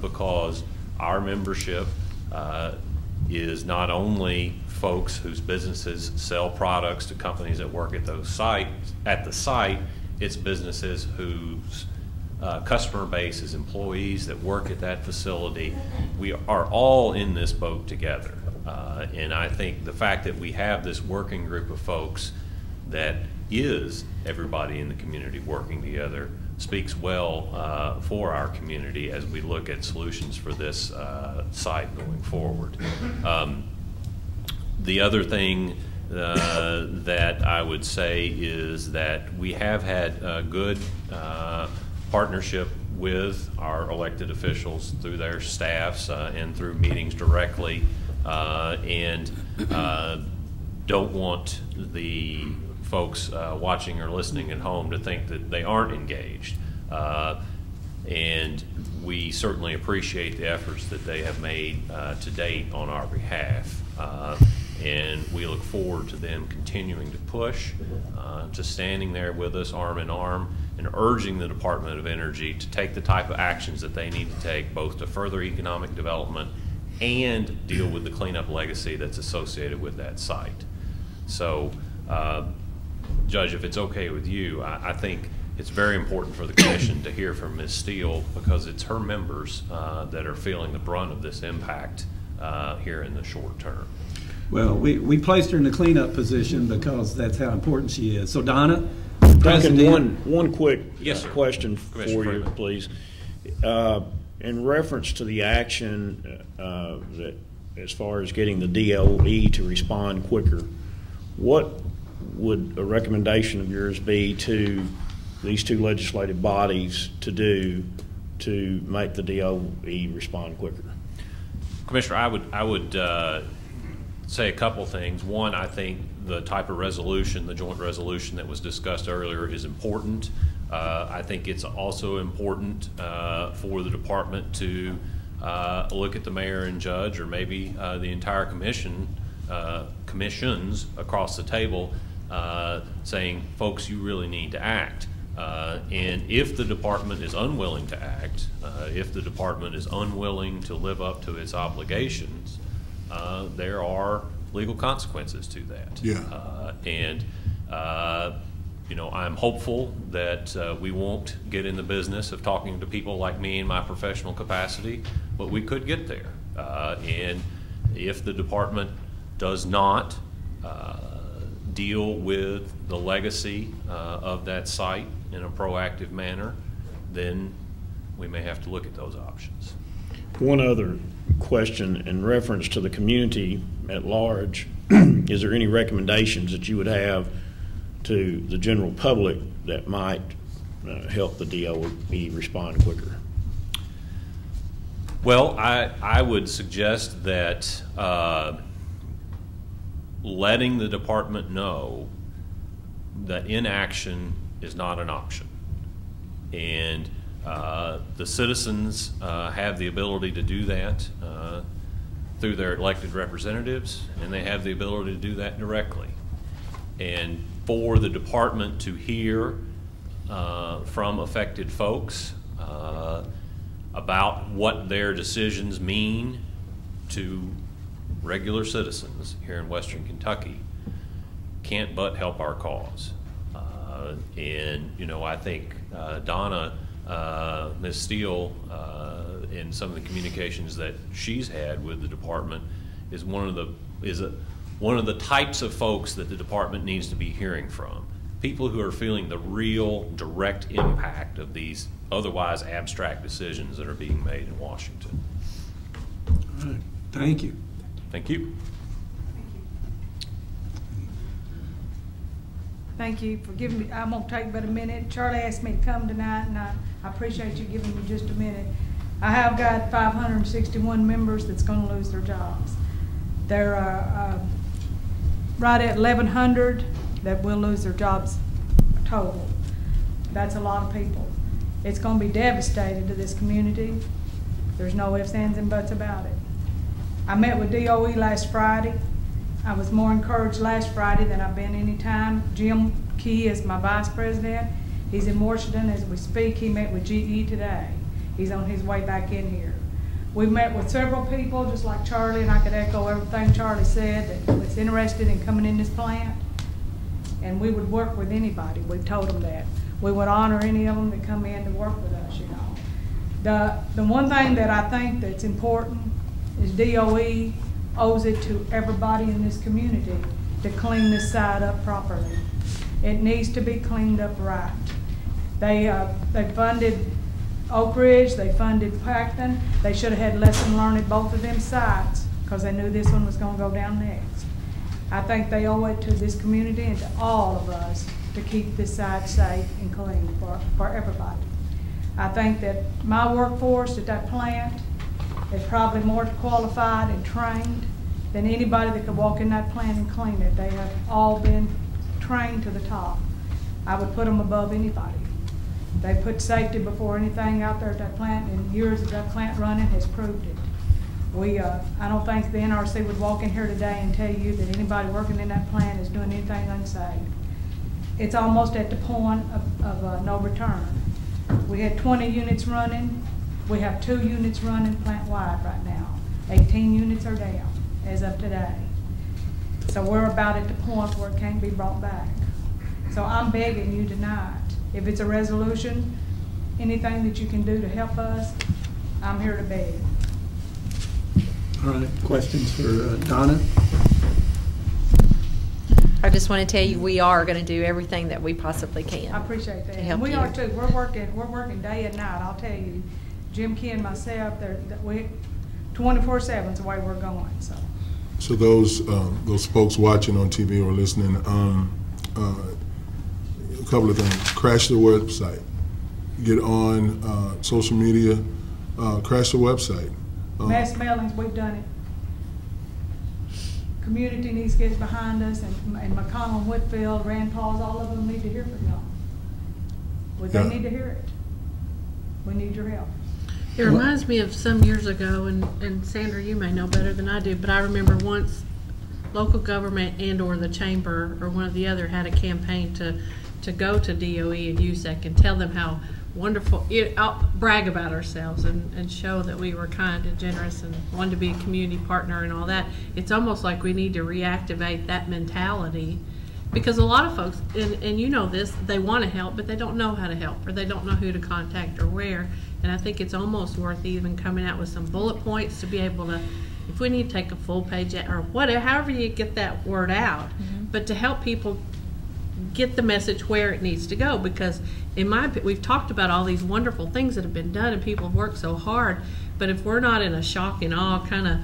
because our membership is not only folks whose businesses sell products to companies that work at the site, it's businesses whose customer base is employees that work at that facility. We are all in this boat together. And I think the fact that we have this working group of folks that is everybody in the community working together speaks well for our community as we look at solutions for this site going forward. The other thing that I would say is that we have had a good partnership with our elected officials through their staffs and through meetings directly, and don't want the folks watching or listening at home to think that they aren't engaged. And we certainly appreciate the efforts that they have made to date on our behalf. And we look forward to them continuing to push, to standing there with us arm in arm, and urging the Department of Energy to take the type of actions that they need to take, both to further economic development and deal with the cleanup legacy that's associated with that site. So, Judge, if it's okay with you, I think it's very important for the Commission to hear from Ms. Steele, because it's her members that are feeling the brunt of this impact here in the short term. Well, we placed her in the cleanup position because that's how important she is. So, Donna, Duncan, one quick question for you, Freeman, please. In reference to the action that, as far as getting the DOE to respond quicker, what would a recommendation of yours be to these two legislative bodies to do to make the DOE respond quicker? Commissioner, I would say a couple things. One, I think the type of resolution, the joint resolution that was discussed earlier, is important. I think it's also important for the department to look at the mayor and judge, or maybe the entire commissions across the table, saying, folks, you really need to act. And if the department is unwilling to act, if the department is unwilling to live up to its obligations, there are legal consequences to that. Yeah. You know, I'm hopeful that we won't get in the business of talking to people like me in my professional capacity, but we could get there. And if the department does not deal with the legacy of that site in a proactive manner, then we may have to look at those options. One other question in reference to the community at large. Is there any recommendations that you would have to the general public that might help the DOE respond quicker? Well, I would suggest that letting the department know that inaction is not an option. And the citizens have the ability to do that through their elected representatives, and they have the ability to do that directly. And for the department to hear from affected folks about what their decisions mean to regular citizens here in Western Kentucky can't but help our cause. And, you know, I think Donna, Ms. Steele, in some of the communications that she's had with the department is one of the types of folks that the department needs to be hearing from. People who are feeling the real direct impact of these otherwise abstract decisions that are being made in Washington. All right. Thank you. Thank you. Thank you for giving me, I'm gonna take but a minute. Charlie asked me to come tonight, and I appreciate you giving me just a minute. I have got 561 members that's gonna lose their jobs. There are right at 1,100 that will lose their jobs total. That's a lot of people. It's gonna be devastating to this community. There's no ifs, ands, and buts about it. I met with DOE last Friday. I was more encouraged last Friday than I've been any time. Jim Key is my vice president. He's in Washington as we speak. He met with GE today. He's on his way back in here. We've met with several people, just like Charlie, and I could echo everything Charlie said, that was interested in coming in this plant. And we would work with anybody. We've told them that. We would honor any of them that come in to work with us, you know. The one thing that I think that's important is DOE owes it to everybody in this community to clean this site up properly. It needs to be cleaned up right. They funded Oak Ridge, they funded Paxton. They should have had lesson learned at both of them sites because they knew this one was going to go down next. I think they owe it to this community and to all of us to keep this site safe and clean for everybody. I think that my workforce at that plant is probably more qualified and trained than anybody that could walk in that plant and clean it. They have all been trained to the top. I would put them above anybody. They put safety before anything out there at that plant, and years of that plant running has proved it. I don't think the NRC would walk in here today and tell you that anybody working in that plant is doing anything unsafe. It's almost at the point of no return. We had 20 units running. We have 2 units running plant-wide right now. 18 units are down as of today. So we're about at the point where it can't be brought back. So I'm begging you tonight, if it's a resolution, anything that you can do to help us, I'm here to beg. All right, questions for Donna? I just want to tell you we are going to do everything that we possibly can. I appreciate that. To help And we you. are too. We're working day and night. I'll tell you, Jim Key and myself, we 24/7 is the way we're going. So those folks watching on TV or listening, a couple of things: crash the website, get on social media, crash the website. Mass mailings, we've done it. Community needs to get behind us, and McConnell, Whitfield, Rand Paul's, all of them need to hear from y'all. Well, they need to hear it. We need your help. It reminds me of some years ago, and Sandra, you may know better than I do, but I remember once local government and or the chamber or one or the other had a campaign to go to DOE and USEC and tell them how wonderful, brag about ourselves and show that we were kind and generous and wanted to be a community partner and all that. It's almost like we need to reactivate that mentality, because a lot of folks, and you know this, they want to help, but they don't know how to help, or they don't know who to contact or where. And I think it's almost worth even coming out with some bullet points to be able to, if we need to take a full page or whatever, however you get that word out, but to help people get the message where it needs to go. Because we've talked about all these wonderful things that have been done and people have worked so hard, but if we're not in a shock and awe kind of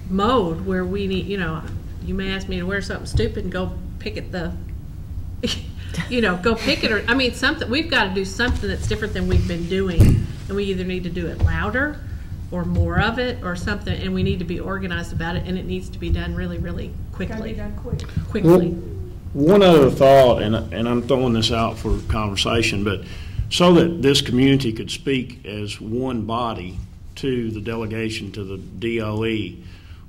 mode where we need, you may ask me to wear something stupid and go pick at the go pick it, or something. We've got to do something that's different than we've been doing, and we either need to do it louder or more of it or something, and we need to be organized about it, and it needs to be done really, really Gotta be quickly. done quick. Quickly. One other thought, and I'm throwing this out for conversation, but so that this community could speak as one body to the delegation to the DOE,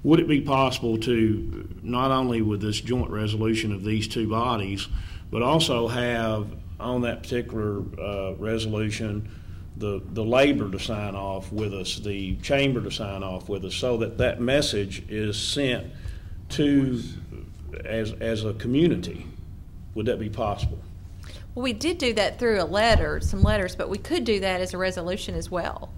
would it be possible to, not only with this joint resolution of these two bodies, but also have on that particular resolution the labor to sign off with us, the chamber to sign off with us, so that that message is sent to as a community? Would that be possible? Well, we did do that through some letters, but we could do that as a resolution as well.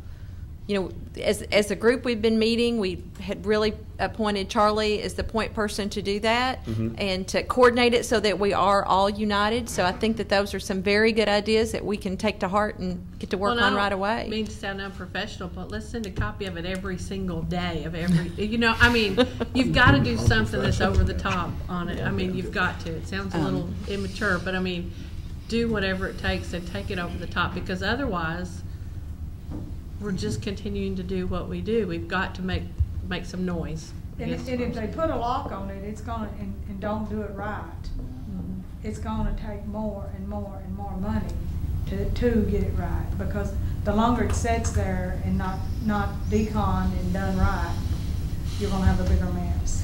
You know, as a group we've been meeting, we had really appointed Charlie as the point person to do that and to coordinate it so that we are all united. So I think that those are some very good ideas that we can take to heart and get to work on right away. I don't mean to sound unprofessional, but let's send a copy of it every single day of every, you know, I mean, you've got to do something that's over the top on it. I mean, you've got to. It sounds a little immature, but I mean, do whatever it takes and take it over the top, because otherwise we're just continuing to do what we do. We've got to make some noise. And if they put a lock on it, it's gonna, and don't do it right, it's gonna take more and more and more money to get it right, because the longer it sits there and not deconned and done right, you're gonna have a bigger mess.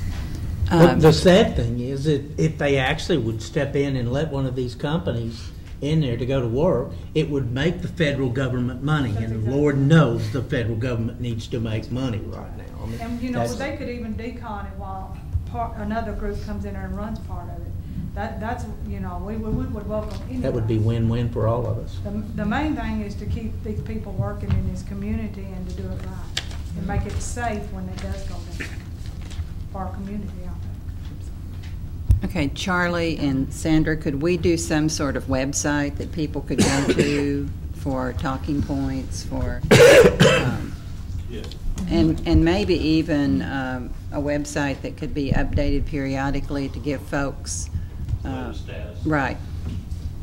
But the sad thing is that if they actually would step in and let one of these companies in there to go to work, it would make the federal government money, and Lord knows the federal government needs to make money right now. I mean, And you know, they could even decon it while another group comes in there and runs part of it. That's, you know, we would welcome anyone. that would be win-win for all of us. The main thing is to keep these people working in this community and to do it right and make it safe when it does go down for our community out there. Okay, Charlie and Sandra, could we do some sort of website that people could go to for talking points, for, and maybe even a website that could be updated periodically to give folks, Status. right,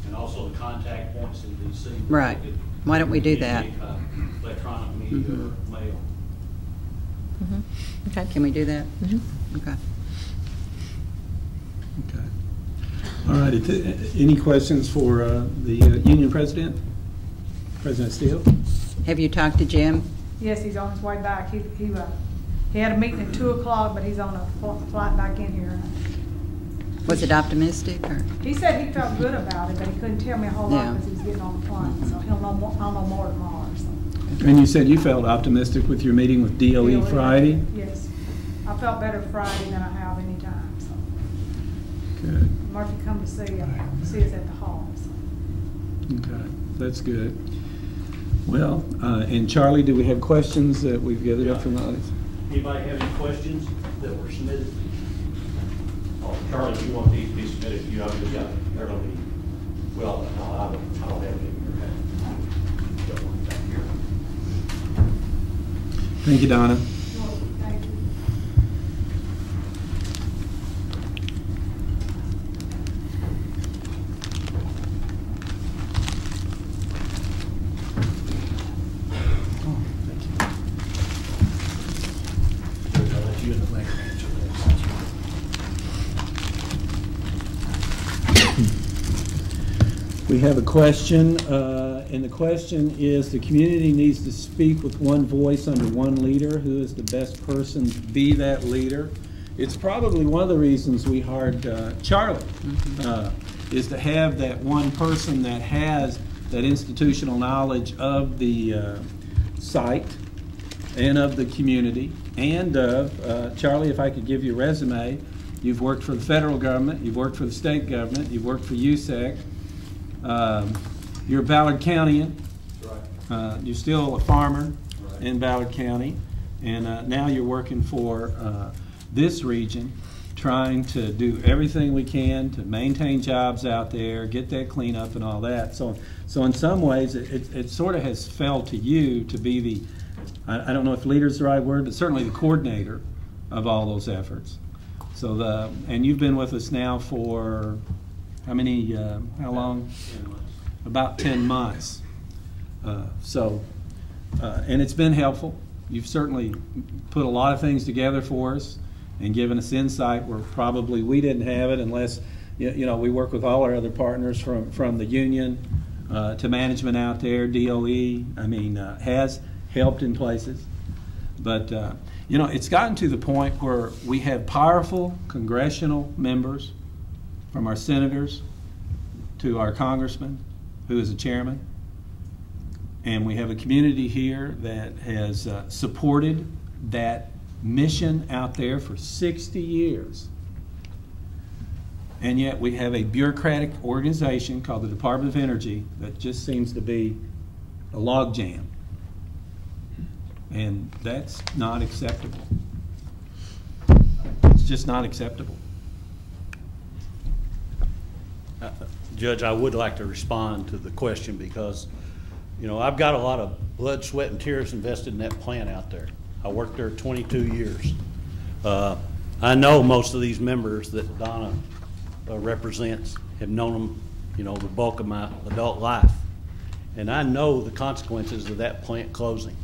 And also the contact points in D.C. right. Why don't we do that? Electronic media or mail. Okay. Can we do that? Okay. Okay. All right. Any questions for the union president? President Steele? Have you talked to Jim? Yes, he's on his way back. He had a meeting at 2 o'clock, but he's on a flight back in here. Was it optimistic, or? He said he felt good about it, but he couldn't tell me a whole lot because he was getting on the plane. So I'll know more tomorrow. So. And you said you felt optimistic with your meeting with DOE Friday? Yes. I felt better Friday than I have any time. So. Good. Murphy come to see us at the hall. So. Okay, that's good. Well, and Charlie, do we have questions that we've gathered up from the audience? Anybody have any questions that were submitted? Oh, Charlie, if you want these to be submitted to you, I've just got, they're going to be, well, no, I don't have any. Thank you, Donna. Thank you. We have a question, and the question is, the community needs to speak with one voice under one leader. Who is the best person to be that leader? It's probably one of the reasons we hired Charlie, is to have that one person that has that institutional knowledge of the site and of the community, and of, Charlie, if I could give you a resume, you've worked for the federal government, you've worked for the state government, you've worked for USAC. You're a Ballard Countyan. Right. You're still a farmer in Ballard County, and now you're working for this region, trying to do everything we can to maintain jobs out there, get that cleanup and all that. So in some ways, it sort of has fell to you to be the, I don't know if leader is the right word, but certainly the coordinator of all those efforts. So and you've been with us now for how many, how long? 10 months. About 10 months. And it's been helpful. you've certainly put a lot of things together for us and given us insight where probably we didn't have it unless, you know, we work with all our other partners from the union to management out there, DOE, I mean, has helped in places. But, you know, it's gotten to the point where we have powerful congressional members, from our senators to our congressman, who is a chairman. And we have a community here that has supported that mission out there for 60 years. And yet we have a bureaucratic organization called the Department of Energy that just seems to be a logjam. And that's not acceptable. It's just not acceptable. Judge, I would like to respond to the question because, you know, I've got a lot of blood, sweat, and tears invested in that plant out there. I worked there 22 years. I know most of these members that Donna represents, have known them, you know, the bulk of my adult life. And I know the consequences of that plant closing.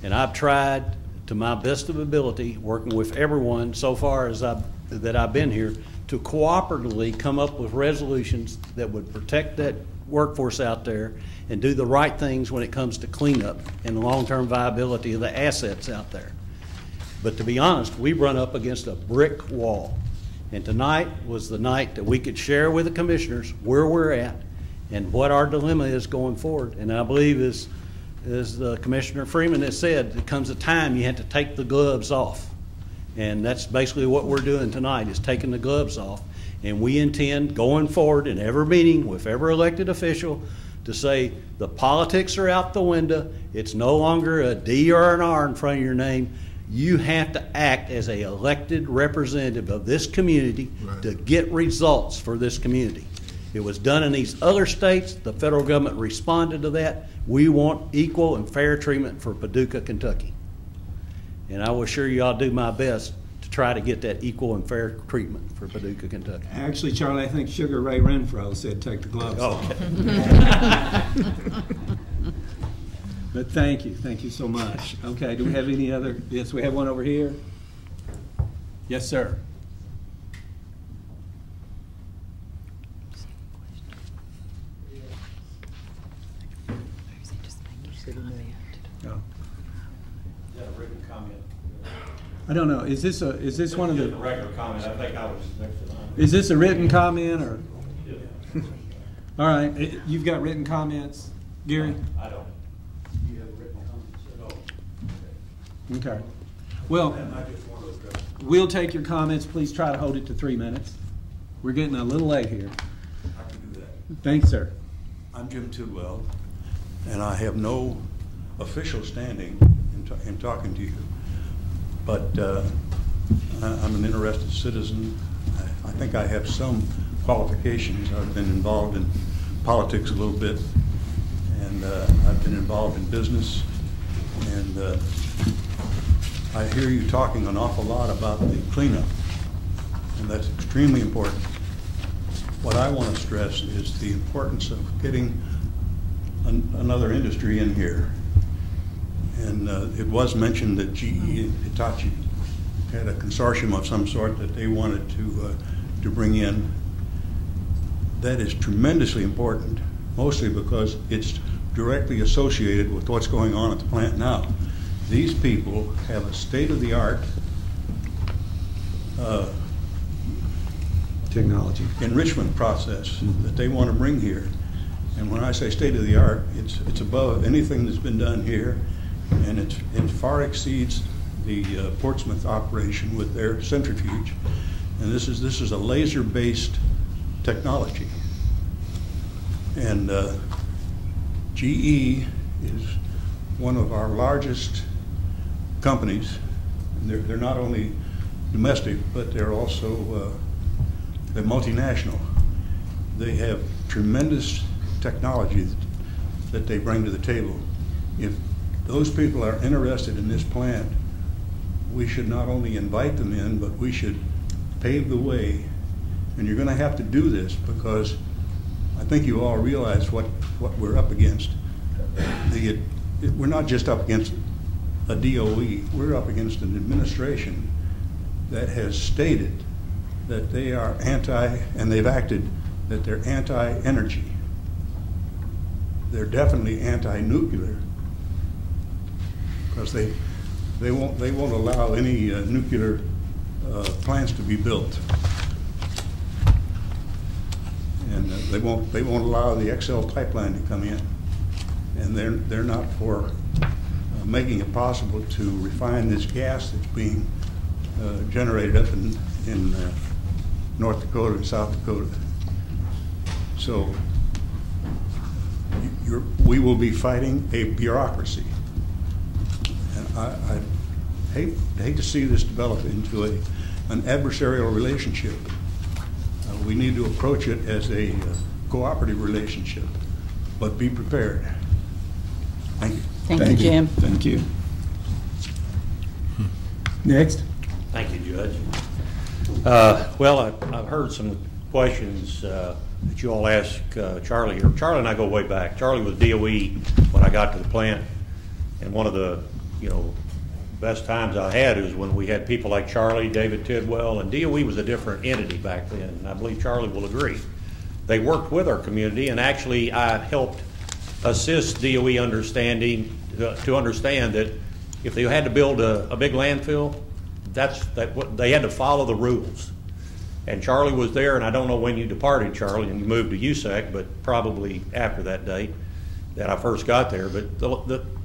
And I've tried to my best of ability, working with everyone so far as that I've been here, to cooperatively come up with resolutions that would protect that workforce out there and do the right things when it comes to cleanup and the long-term viability of the assets out there. But to be honest, we've run up against a brick wall. And tonight was the night that we could share with the commissioners where we're at and what our dilemma is going forward. And I believe, as the Commissioner Freeman has said, there comes a time you have to take the gloves off. And that's basically what we're doing tonight, is taking the gloves off. And we intend, going forward in every meeting with every elected official, to say the politics are out the window. It's no longer a D or an R in front of your name. You have to act as an elected representative of this community to get results for this community. It was done in these other states. The federal government responded to that. We want equal and fair treatment for Paducah, Kentucky. And I will assure you I'll do my best to try to get that equal and fair treatment for Paducah, Kentucky. Actually, Charlie, I think Sugar Ray Renfro said take the gloves off. But thank you so much. Okay, do we have any other? Yes, we have one over here. Yes, sir. Oh. I don't know. Is this one of the regular comment? I think I was next in line. Is this a written comment or? Yeah. All right. You've got written comments, Gary? I don't. You have written comments at all? Okay. Well, we'll take your comments. Please try to hold it to 3 minutes. We're getting a little late here. I can do that. Thanks, sir. I'm Jim Tidwell, and I have no official standing in talking to you. But I'm an interested citizen. I think I have some qualifications. I've been involved in politics a little bit, and I've been involved in business. And I hear you talking an awful lot about the cleanup, and that's extremely important. What I want to stress is the importance of getting another industry in here. And it was mentioned that GE and Hitachi had a consortium of some sort that they wanted to bring in. That is tremendously important, mostly because it's directly associated with what's going on at the plant now. These people have a state-of-the-art technology enrichment process that they want to bring here. And when I say state-of-the-art, it's above anything that's been done here. And it far exceeds the Portsmouth operation with their centrifuge. And this is a laser-based technology. And GE is one of our largest companies. And they're not only domestic, but they're also they're multinational. They have tremendous technology that they bring to the table. If those people are interested in this plant, we should not only invite them in, but we should pave the way. And you're going to have to do this because I think you all realize what we're up against. We're not just up against a DOE. We're up against an administration that has stated that they are and they've acted that they're anti-energy. They're definitely anti-nuclear, because they won't allow any nuclear plants to be built, and they won't allow the XL pipeline to come in, and they're not for making it possible to refine this gas that's being generated up in North Dakota and South Dakota. So we will be fighting a bureaucracy. And I hate to see this develop into an adversarial relationship. We need to approach it as a cooperative relationship, but be prepared. Thank you. Thank you, Jim. Thank you. Next. Thank you, Judge. Well, I've heard some questions that you all asked Charlie here. Charlie and I go way back. Charlie was DOE when I got to the plant, and one of the best times I had is when we had people like Charlie, David Tidwell, and DOE was a different entity back then, and I believe Charlie will agree. They worked with our community, and actually I helped assist DOE to understand that if they had to build a big landfill, they had to follow the rules. And Charlie was there, and I don't know when you departed, Charlie, and you moved to USAC, but probably after that date that I first got there. But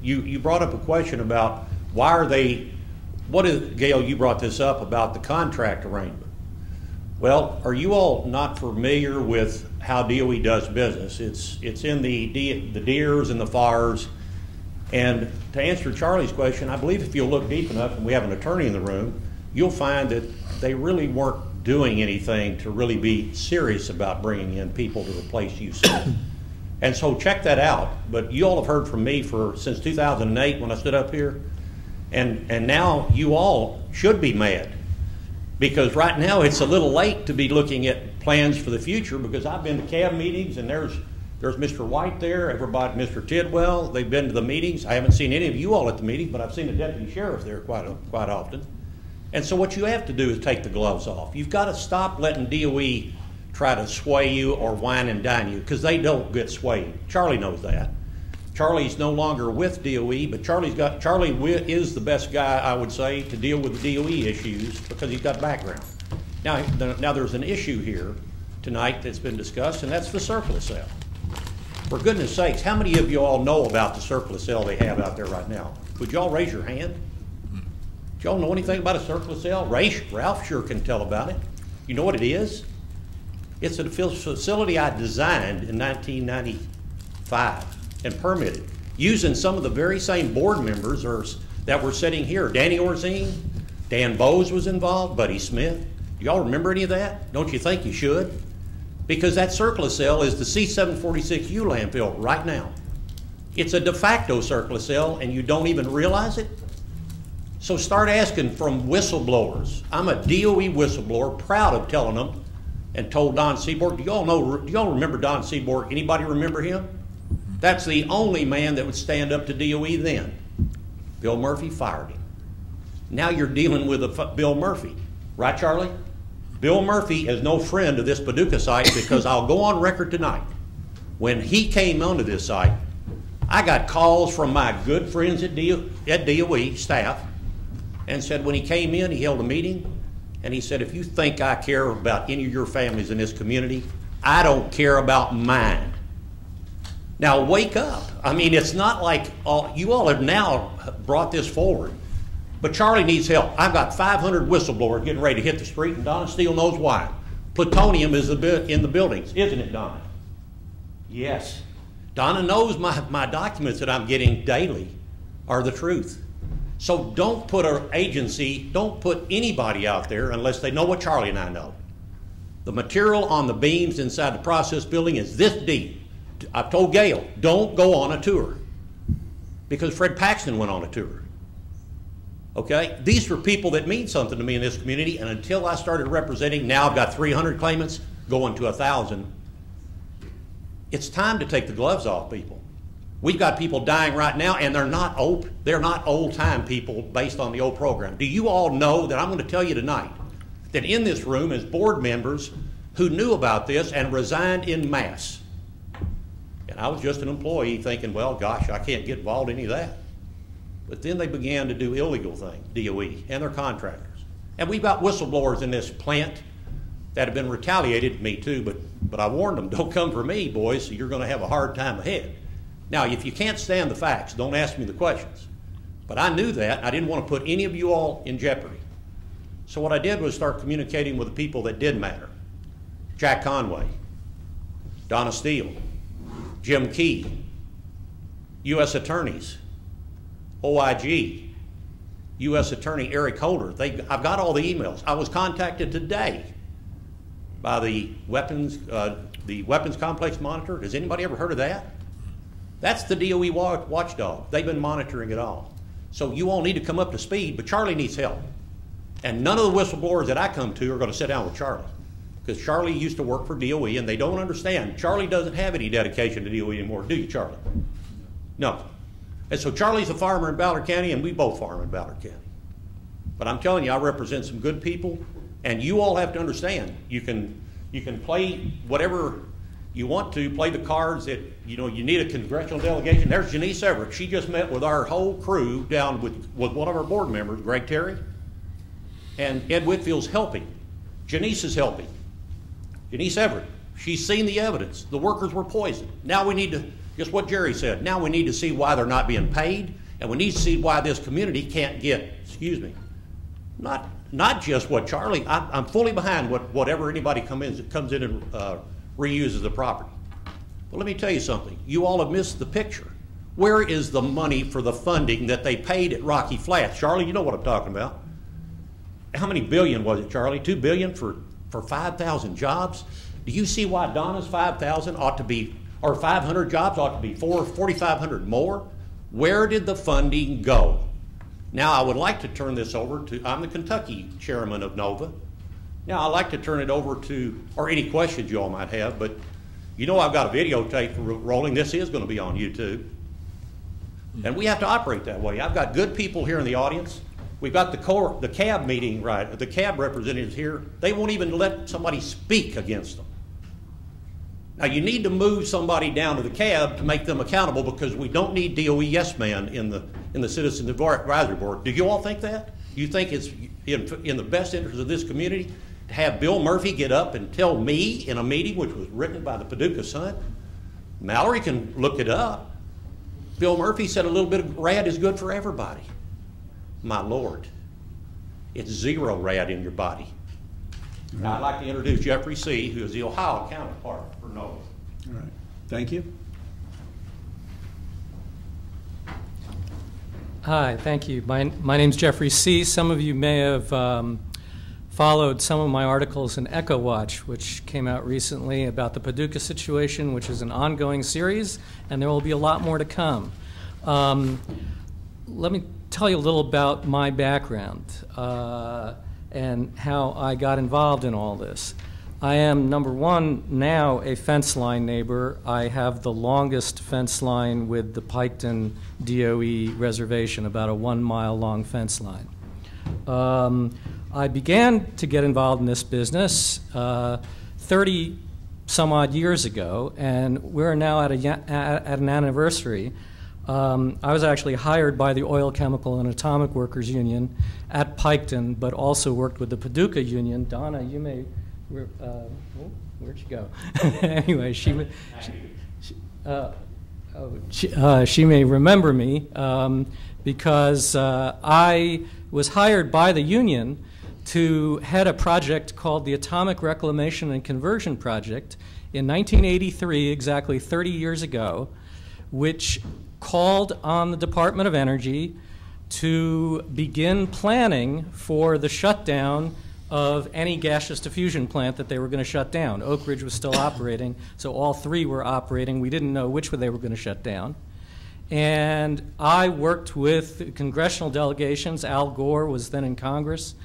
you brought up a question about why are they, Gail, you brought this up about the contract arrangement. Well, are you all not familiar with how DOE does business? It's in the DEERs and the FARs. And to answer Charlie's question, I believe if you'll look deep enough, and we have an attorney in the room, you'll find that they really weren't doing anything to really be serious about bringing in people to replace UC. And so check that out. But you all have heard from me since 2008 when I stood up here. And now you all should be mad, because right now it's a little late to be looking at plans for the future, because I've been to CAB meetings, and there's Mr. White there, everybody, Mr. Tidwell, they've been to the meetings. I haven't seen any of you all at the meetings, but I've seen the deputy sheriff there quite often. And so what you have to do is take the gloves off. You've got to stop letting DOE try to sway you or wine and dine you, because they don't get swayed. Charlie knows that. Charlie's no longer with DOE, but Charlie is the best guy, I would say, to deal with the DOE issues, because he's got background. Now there's an issue here tonight that's been discussed, and that's the surplus cell. For goodness sakes, how many of you all know about the surplus cell they have out there right now? Would you all raise your hand? Do y'all know anything about a surplus cell? Ralph sure can tell about it. You know what it is? It's a facility I designed in 1995 and permitted, using some of the very same board members that were sitting here. Danny Orzine, Dan Bowes was involved, Buddy Smith. Do y'all remember any of that? Don't you think you should? Because that surplus cell is the C-746U landfill right now. It's a de facto surplus cell, and you don't even realize it. So start asking from whistleblowers. I'm a DOE whistleblower, proud of telling them, and told Don Seaborg. Do y'all remember Don Seaborg? Anybody remember him? That's the only man that would stand up to DOE then. Bill Murphy fired him. Now you're dealing with Bill Murphy. Right, Charlie? Bill Murphy is no friend of this Paducah site, because I'll go on record tonight. When he came onto this site, I got calls from my good friends at DOE staff, and said when he came in, he held a meeting, and he said, if you think I care about any of your families in this community, I don't care about mine. Now wake up. I mean, it's not like you all have now brought this forward, but Charlie needs help. I've got 500 whistleblowers getting ready to hit the street, and Donna Steele knows why. Plutonium is in the buildings, isn't it, Donna? Yes. Donna knows my documents that I'm getting daily are the truth. So don't put don't put anybody out there unless they know what Charlie and I know. The material on the beams inside the process building is this deep. I've told Gail, don't go on a tour, because Fred Paxton went on a tour. Okay? These are people that mean something to me in this community, and until I started representing, now I've got 300 claimants going to 1,000. It's time to take the gloves off, people. We've got people dying right now, and they're not old-time people based on the old program. Do you all know that I'm going to tell you tonight that in this room is board members who knew about this and resigned en masse? And I was just an employee thinking, well, gosh, I can't get involved in any of that. But then they began to do illegal things, DOE, and their contractors. And we've got whistleblowers in this plant that have been retaliated, me too, but I warned them, don't come for me, boys, you're going to have a hard time ahead. Now, if you can't stand the facts, don't ask me the questions. But I knew that, and I didn't want to put any of you all in jeopardy. So what I did was start communicating with the people that did matter. Jack Conway, Donna Steele, Jim Key, U.S. attorneys, OIG, U.S. Attorney Eric Holder. I've got all the emails. I was contacted today by the weapons complex monitor. Has anybody ever heard of that? That's the DOE watchdog. They've been monitoring it all. So you all need to come up to speed, but Charlie needs help. And none of the whistleblowers that I come to are going to sit down with Charlie, because Charlie used to work for DOE, and they don't understand. Charlie doesn't have any dedication to DOE anymore, do you, Charlie? No. And so Charlie's a farmer in Ballard County, and we both farm in Ballard County. But I'm telling you, I represent some good people, and you all have to understand. You can play whatever you want to, play the cards that, you know, you need a congressional delegation. There's Janice Everett. She just met with our whole crew down with one of our board members, Greg Terry, and Ed Whitfield's helping. Janice is helping. Janice Everett, she's seen the evidence. The workers were poisoned. Now we need to, just what Jerry said, now we need to see why they're not being paid, and we need to see why this community can't get, not just what Charlie, I'm fully behind whatever anybody comes in and reuses the property. But let me tell you something. You all have missed the picture. Where is the money for the funding that they paid at Rocky Flats? Charlie, you know what I'm talking about. How many billion was it, Charlie? $2 billion for 5,000 jobs? Do you see why Donna's 5,000 ought to be, or 500 jobs ought to be 4,500 more? Where did the funding go? Now, I would like to turn this over to, I'm the Kentucky chairman of NOVA. Now, I'd like to turn it over to, or any questions you all might have, but you know I've got a videotape rolling. This is going to be on YouTube. And we have to operate that way. I've got good people here in the audience. We've got the CAB meeting, right, the CAB representatives here. They won't even let somebody speak against them. Now, you need to move somebody down to the CAB to make them accountable, because we don't need DOE yes man in the Citizens Advisory Board. Do you all think that? You think it's in the best interest of this community to have Bill Murphy get up and tell me in a meeting which was written by the Paducah Sun? Mallory can look it up. Bill Murphy said a little bit of rad is good for everybody. My Lord, it's zero rad in your body. Now, I'd like to introduce Jeffrey C., who is the Ohio counterpart for NOVA. All right. Thank you. Hi, thank you. My name's Jeffrey C. Some of you may have followed some of my articles in Echo Watch, which came out recently about the Paducah situation, which is an ongoing series, and there will be a lot more to come. Let me tell you a little about my background and how I got involved in all this. I am, number one, now a fence line neighbor. I have the longest fence line with the Piketon DOE reservation, about a 1 mile long fence line. I began to get involved in this business 30 some odd years ago, and we're now at an anniversary. I was actually hired by the Oil, Chemical, and Atomic Workers Union at Piketon, but also worked with the Paducah Union. Donna, you may, where'd you go? Anyway, she may remember me because I was hired by the union to head a project called the Atomic Reclamation and Conversion Project in 1983, exactly 30 years ago, which called on the Department of Energy to begin planning for the shutdown of any gaseous diffusion plant that they were going to shut down. Oak Ridge was still operating, so all three were operating. We didn't know which one they were going to shut down. And I worked with congressional delegations. Al Gore was then in Congress.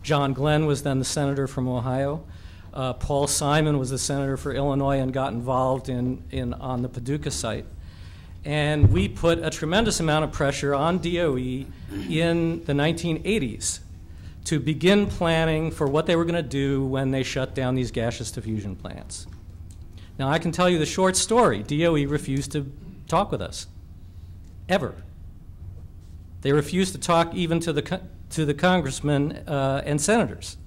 John Glenn was then the senator from Ohio. Paul Simon was the senator for Illinois and got involved on the Paducah site. And we put a tremendous amount of pressure on DOE in the 1980s to begin planning for what they were going to do when they shut down these gaseous diffusion plants. Now, I can tell you the short story. DOE refused to talk with us, ever. They refused to talk even to the congressmen and senators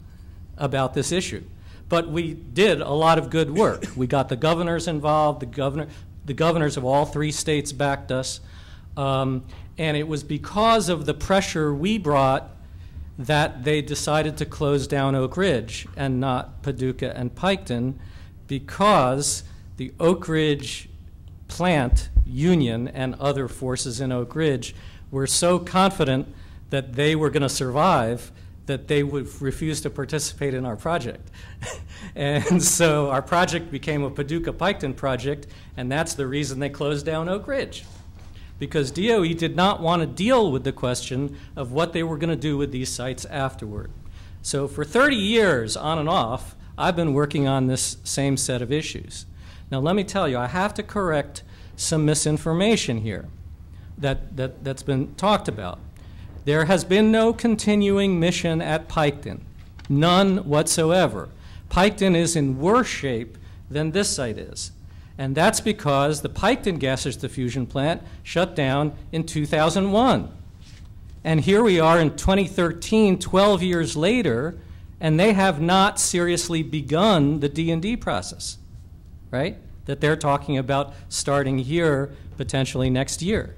about this issue. But we did a lot of good work. We got the governors involved. The governors of all 3 states backed us. And it was because of the pressure we brought that they decided to close down Oak Ridge and not Paducah and Piketon, because the Oak Ridge plant union and other forces in Oak Ridge were so confident that they were going to survive that they would refuse to participate in our project. And so our project became a Paducah-Piketon project, and that's the reason they closed down Oak Ridge, because DOE did not want to deal with the question of what they were going to do with these sites afterward. So for 30 years, on and off, I've been working on this same set of issues. Now let me tell you, I have to correct some misinformation here that's been talked about. There has been no continuing mission at Piketon, none whatsoever. Piketon is in worse shape than this site is. And that's because the Piketon Gaseous Diffusion Plant shut down in 2001. And here we are in 2013, 12 years later, and they have not seriously begun the D&D process, right? That they're talking about starting here potentially next year.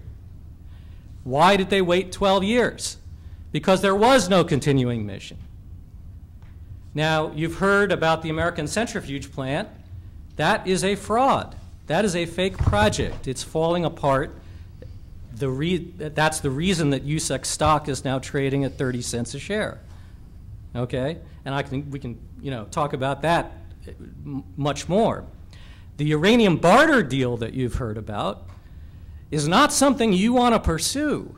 Why did they wait 12 years? Because there was no continuing mission. Now, you've heard about the American Centrifuge Plant. That is a fraud. That is a fake project. It's falling apart. That's the reason that USEC stock is now trading at 30 cents a share. Okay? And we can talk about that much more. The uranium barter deal that you've heard about is not something you want to pursue,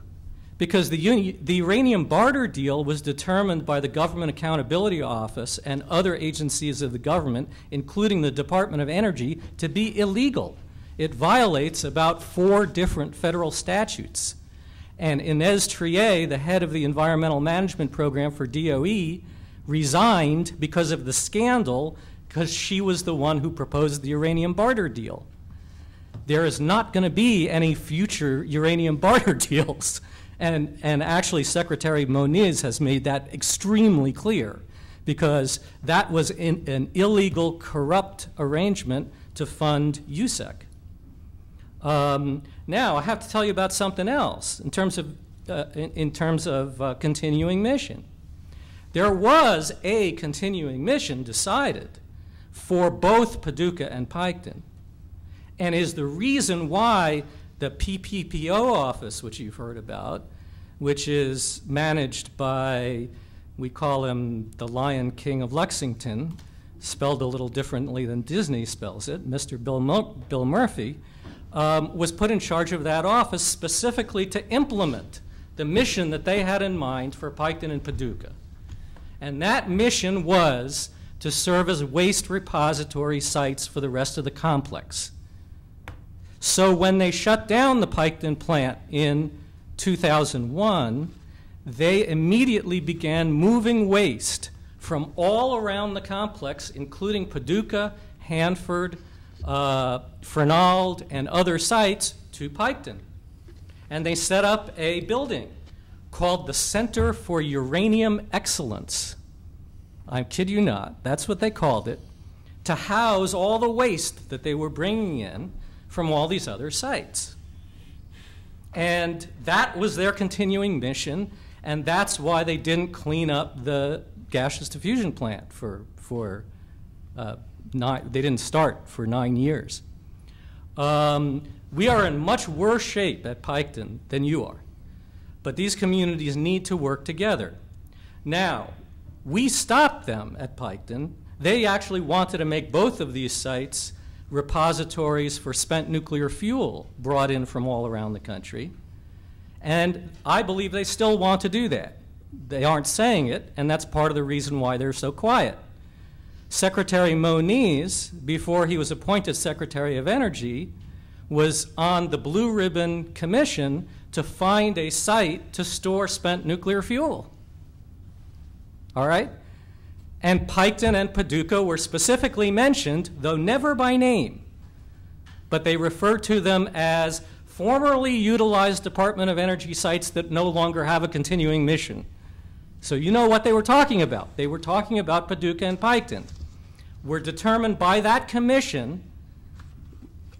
because the uranium barter deal was determined by the Government Accountability Office and other agencies of the government, including the Department of Energy, to be illegal. It violates about 4 different federal statutes. And Inez Trier, the head of the Environmental Management Program for DOE, resigned because of the scandal, because she was the one who proposed the uranium barter deal. There is not going to be any future uranium barter deals. And actually, Secretary Moniz has made that extremely clear, because that was an illegal, corrupt arrangement to fund USEC. Now, I have to tell you about something else in terms of continuing mission. There was a continuing mission decided for both Paducah and Piketon, and is the reason why the PPPO office, which you've heard about, which is managed by, we call him the Lion King of Lexington, spelled a little differently than Disney spells it, Mr. Bill Murphy, was put in charge of that office specifically to implement the mission that they had in mind for Piketon and Paducah. And that mission was to serve as waste repository sites for the rest of the complex. So when they shut down the Piketon plant in 2001, they immediately began moving waste from all around the complex, including Paducah, Hanford, Fernald, and other sites, to Piketon. And they set up a building called the Center for Uranium Excellence. I kid you not, that's what they called it, to house all the waste that they were bringing in from all these other sites. And that was their continuing mission, and that's why they didn't clean up the gaseous diffusion plant they didn't start for 9 years. We are in much worse shape at Piketon than you are, but these communities need to work together. Now, we stopped them at Piketon. They actually wanted to make both of these sites repositories for spent nuclear fuel brought in from all around the country. And I believe they still want to do that. They aren't saying it, and that's part of the reason why they're so quiet. Secretary Moniz, before he was appointed Secretary of Energy, was on the Blue Ribbon Commission to find a site to store spent nuclear fuel. All right? And Piketon and Paducah were specifically mentioned, though never by name. But they refer to them as formerly utilized Department of Energy sites that no longer have a continuing mission. So you know what they were talking about. They were talking about Paducah and Piketon. Were determined by that commission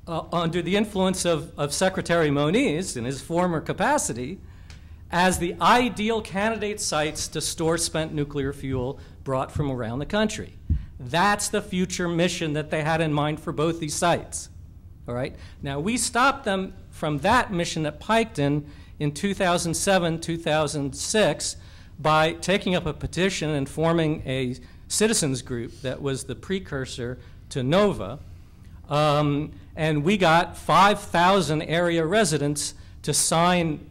under the influence of Secretary Moniz in his former capacity as the ideal candidate sites to store spent nuclear fuel brought from around the country. That's the future mission that they had in mind for both these sites. All right? Now, we stopped them from that mission at Piketon in 2007, 2006 by taking up a petition and forming a citizens group that was the precursor to NOVA. And we got 5,000 area residents to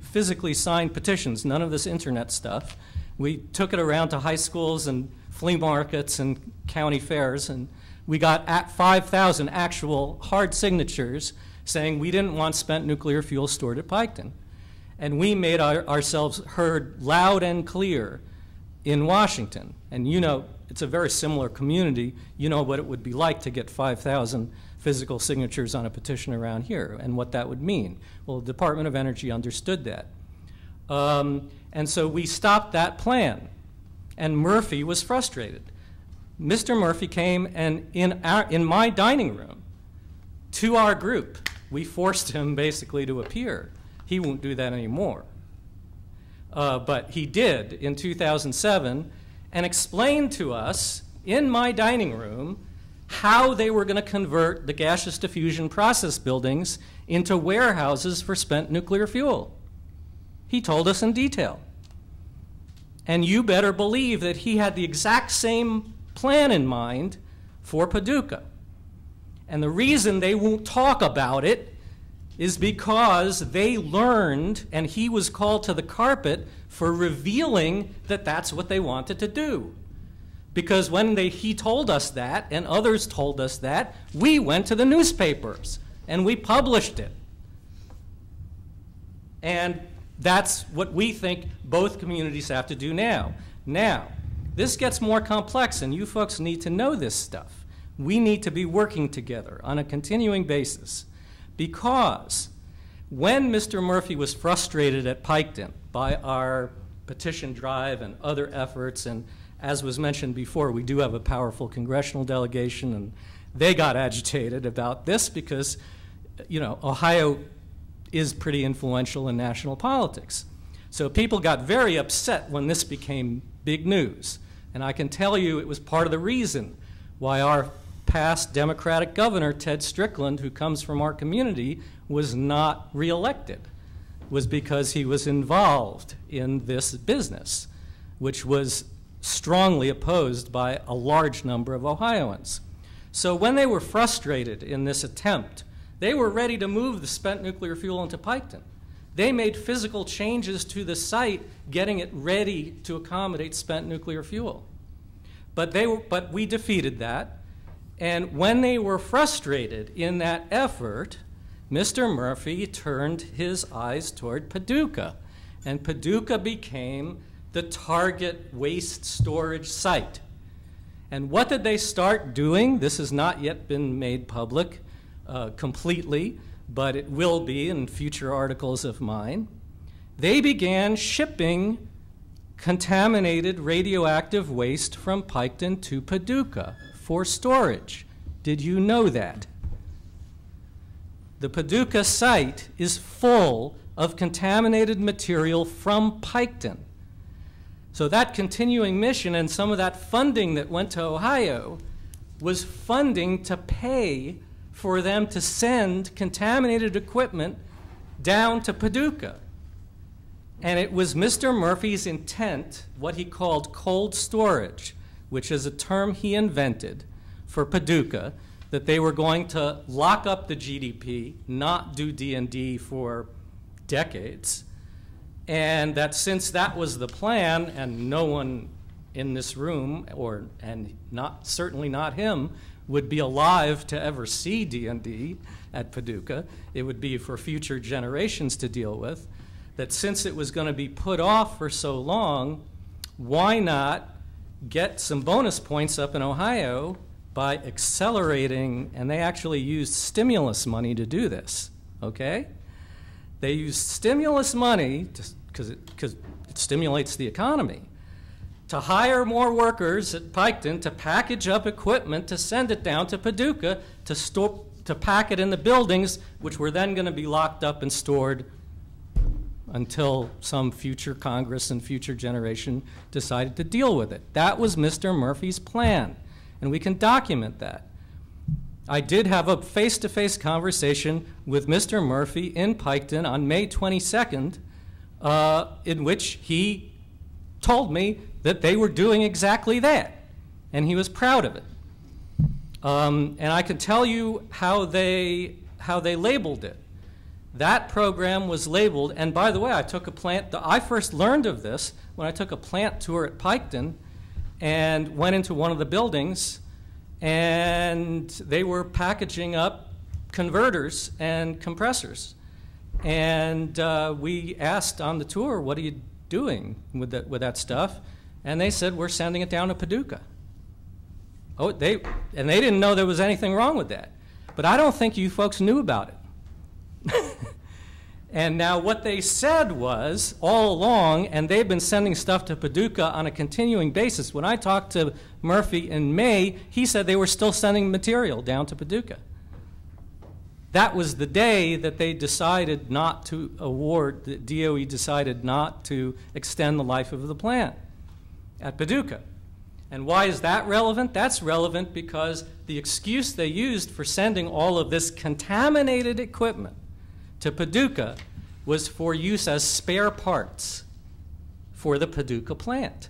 physically sign petitions, none of this internet stuff. We took it around to high schools and flea markets and county fairs, and we got 5,000 actual hard signatures saying we didn't want spent nuclear fuel stored at Piketon. And we made ourselves heard loud and clear in Washington. And you know, it's a very similar community. You know what it would be like to get 5,000 physical signatures on a petition around here and what that would mean. Well, the Department of Energy understood that. And so we stopped that plan. And Murphy was frustrated. Mr. Murphy came and in my dining room to our group, we forced him basically to appear. He won't do that anymore. But he did in 2007 and explained to us in my dining room how they were going to convert the gaseous diffusion process buildings into warehouses for spent nuclear fuel. He told us in detail. And you better believe that he had the exact same plan in mind for Paducah. And the reason they won't talk about it is because they learned, and he was called to the carpet for revealing that that's what they wanted to do. Because when he told us that, and others told us that, we went to the newspapers, and we published it. And that's what we think both communities have to do now. Now, this gets more complex, and you folks need to know this stuff. We need to be working together on a continuing basis, because when Mr. Murphy was frustrated at Piketon by our petition drive and other efforts, and as was mentioned before, we do have a powerful congressional delegation, and they got agitated about this because, you know, Ohio is pretty influential in national politics. So people got very upset when this became big news. And I can tell you it was part of the reason why our past Democratic governor, Ted Strickland, who comes from our community, was not reelected, was because he was involved in this business, which was strongly opposed by a large number of Ohioans. So when they were frustrated in this attempt, they were ready to move the spent nuclear fuel into Piketon. They made physical changes to the site, getting it ready to accommodate spent nuclear fuel. But we defeated that. And when they were frustrated in that effort, Mr. Murphy turned his eyes toward Paducah. And Paducah became the target waste storage site. And what did they start doing? This has not yet been made public completely, but it will be in future articles of mine. They began shipping contaminated radioactive waste from Piketon to Paducah for storage. Did you know that? The Paducah site is full of contaminated material from Piketon. So that continuing mission and some of that funding that went to Ohio was funding to pay for them to send contaminated equipment down to Paducah. And it was Mr. Murphy's intent, what he called cold storage, which is a term he invented for Paducah, that they were going to lock up the GDP, not do D&D for decades, and that since that was the plan and no one in this room, and certainly not him, would be alive to ever see D&D at Paducah. It would be for future generations to deal with. That since it was going to be put off for so long, why not get some bonus points up in Ohio by accelerating, and they actually used stimulus money to do this, okay? They used stimulus money, because it stimulates the economy, to hire more workers at Piketon to package up equipment to send it down to Paducah to pack it in the buildings, which were then going to be locked up and stored until some future Congress and future generation decided to deal with it. That was Mr. Murphy's plan, and we can document that. I did have a face-to-face conversation with Mr. Murphy in Piketon on May 22nd, in which he told me that they were doing exactly that, and he was proud of it. And I can tell you how they labeled it. That program was labeled, and by the way, I first learned of this when I took a plant tour at Piketon and went into one of the buildings, and they were packaging up converters and compressors. And we asked on the tour, what are you doing with that stuff? And they said, we're sending it down to Paducah. Oh, they didn't know there was anything wrong with that. But I don't think you folks knew about it. And now what they said was, all along, and they've been sending stuff to Paducah on a continuing basis. When I talked to Murphy in May, he said they were still sending material down to Paducah. That was the day that they decided not to award, the DOE decided not to extend the life of the plant at Paducah. And why is that relevant? That's relevant because the excuse they used for sending all of this contaminated equipment to Paducah was for use as spare parts for the Paducah plant.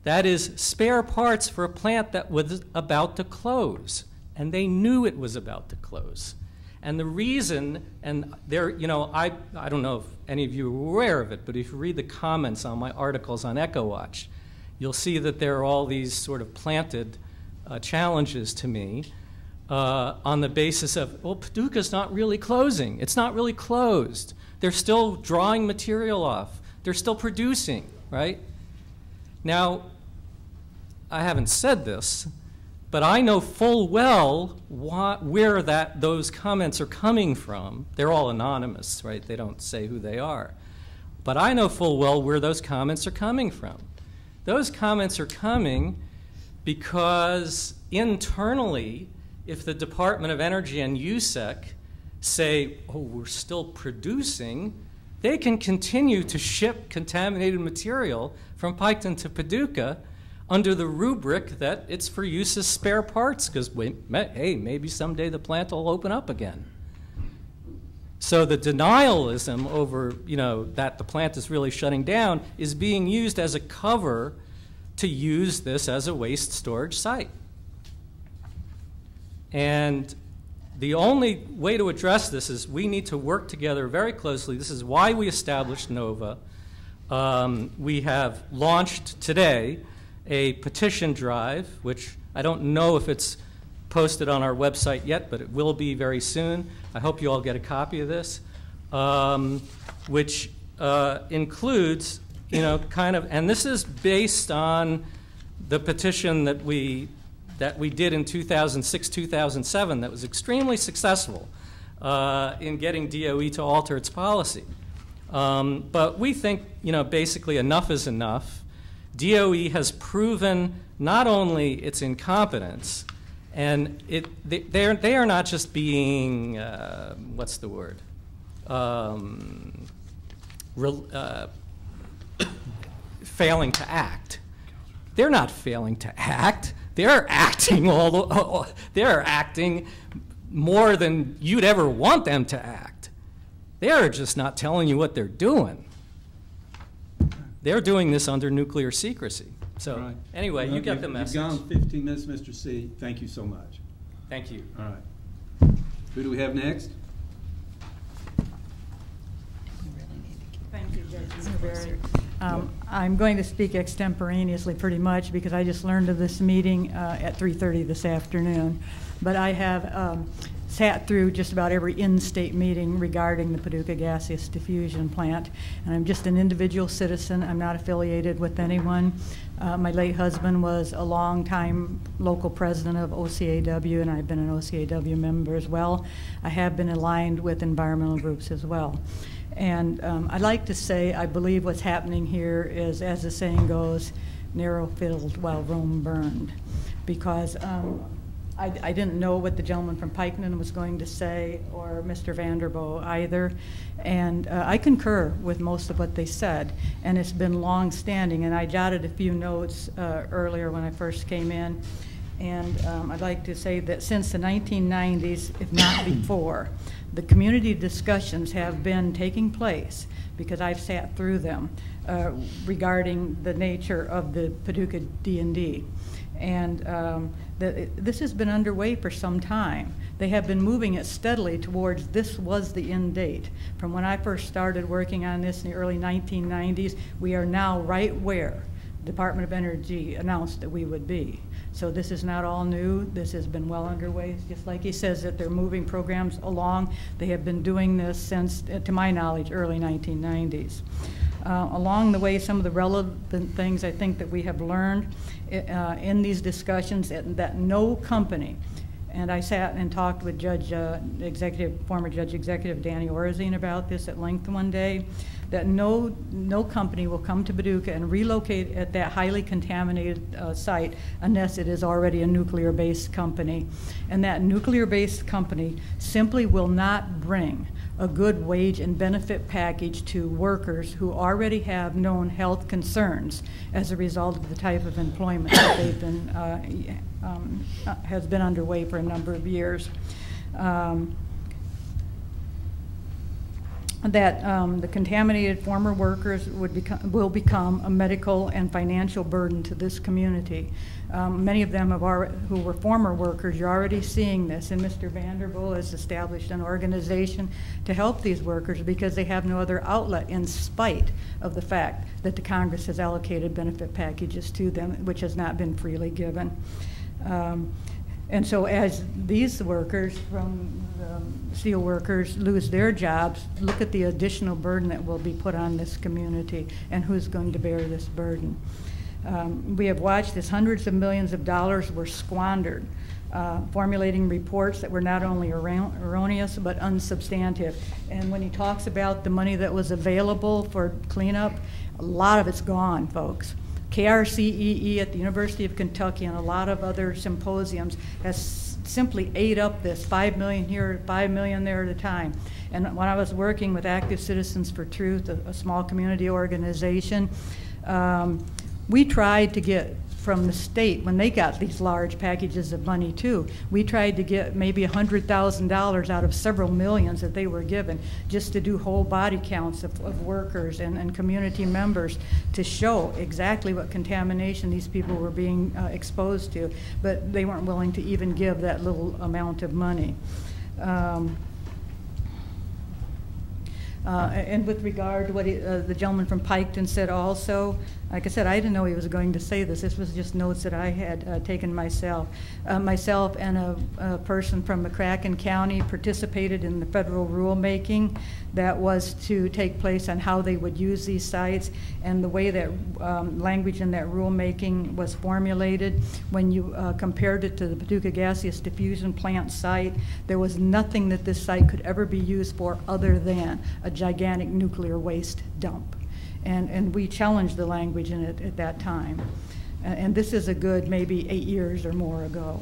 That is, spare parts for a plant that was about to close, and they knew it was about to close. And the reason, and there, you know, I don't know if any of you are aware of it, but if you read the comments on my articles on EcoWatch, you'll see that there are all these sort of planted challenges to me on the basis of, well, Paducah's not really closing. It's not really closed. They're still drawing material off. They're still producing, right? Now, I haven't said this, but I know full well where those comments are coming from. They're all anonymous, right? They don't say who they are. But I know full well where those comments are coming from. Those comments are coming because internally, if the Department of Energy and USEC say, oh, we're still producing, they can continue to ship contaminated material from Piketon to Paducah under the rubric that it's for use as spare parts, because, hey, maybe someday the plant will open up again. So the denialism over, you know, that the plant is really shutting down is being used as a cover to use this as a waste storage site. And the only way to address this is we need to work together very closely. This is why we established NOVA. We have launched today a petition drive, which I don't know if it's posted on our website yet, but it will be very soon. I hope you all get a copy of this, which includes, you know, kind of, and this is based on the petition that we did in 2006, 2007 that was extremely successful in getting DOE to alter its policy. But we think, you know, basically enough is enough. DOE has proven not only its incompetence, and they are not just being, what's the word? Failing to act. They're not failing to act. They're acting they're acting more than you'd ever want them to act. They're just not telling you what they're doing. They're doing this under nuclear secrecy. So right. Anyway, well, you get the message. You've gone 15 minutes, Mr. C. Thank you so much. Thank you. All right. Who do we have next? Thank you, Judge. I'm going to speak extemporaneously pretty much because I just learned of this meeting at 3:30 this afternoon. But I have sat through just about every in-state meeting regarding the Paducah Gaseous Diffusion Plant. And I'm just an individual citizen. I'm not affiliated with anyone. My late husband was a long-time local president of OCAW, and I've been an OCAW member as well. I have been aligned with environmental groups as well. And I'd like to say I believe what's happening here is, as the saying goes, narrow field while Rome burned. Because I didn't know what the gentleman from Pikeman was going to say, or Mr. Vanderboe either. And I concur with most of what they said. And it's been long-standing. And I jotted a few notes earlier when I first came in. And I'd like to say that since the 1990s, if not before, the community discussions have been taking place, because I've sat through them, regarding the nature of the Paducah D&D. And this has been underway for some time. They have been moving it steadily towards this was the end date. From when I first started working on this in the early 1990s, we are now right where the Department of Energy announced that we would be. So this is not all new. This has been well underway. Just like he says that they're moving programs along, they have been doing this since, to my knowledge, early 1990s. Along the way, some of the relevant things I think that we have learned in these discussions, that no company, and I sat and talked with former Judge Executive Danny Orzine about this at length one day, that no company will come to Paducah and relocate at that highly contaminated site unless it is already a nuclear-based company. And that nuclear-based company simply will not bring a good wage and benefit package to workers who already have known health concerns as a result of the type of employment that they've been, has been underway for a number of years. The contaminated former workers will become a medical and financial burden to this community. Many of them who were former workers, you're already seeing this, and Mr. Vanderboe has established an organization to help these workers because they have no other outlet, in spite of the fact that the Congress has allocated benefit packages to them, which has not been freely given. And so as these workers from steel workers lose their jobs, look at the additional burden that will be put on this community and who's going to bear this burden. We have watched as hundreds of millions of dollars were squandered, formulating reports that were not only erroneous but unsubstantive. And when he talks about the money that was available for cleanup, a lot of it's gone, folks. KRCEE at the University of Kentucky and a lot of other symposiums has simply ate up this $5 million here, $5 million there at a time. And when I was working with Active Citizens for Truth, a small community organization, we tried to get from the state, when they got these large packages of money too, we tried to get maybe $100,000 out of several millions that they were given just to do whole body counts of workers and community members to show exactly what contamination these people were being exposed to, but they weren't willing to even give that little amount of money. And with regard to what the gentleman from Piketon said also, like I said, I didn't know he was going to say this. This was just notes that I had taken myself. Myself and a person from McCracken County participated in the federal rulemaking that was to take place on how they would use these sites, and the way that language in that rulemaking was formulated, when you compared it to the Paducah Gaseous Diffusion Plant site, there was nothing that this site could ever be used for other than a gigantic nuclear waste dump. And we challenged the language in it at that time. And this is a good maybe 8 years or more ago.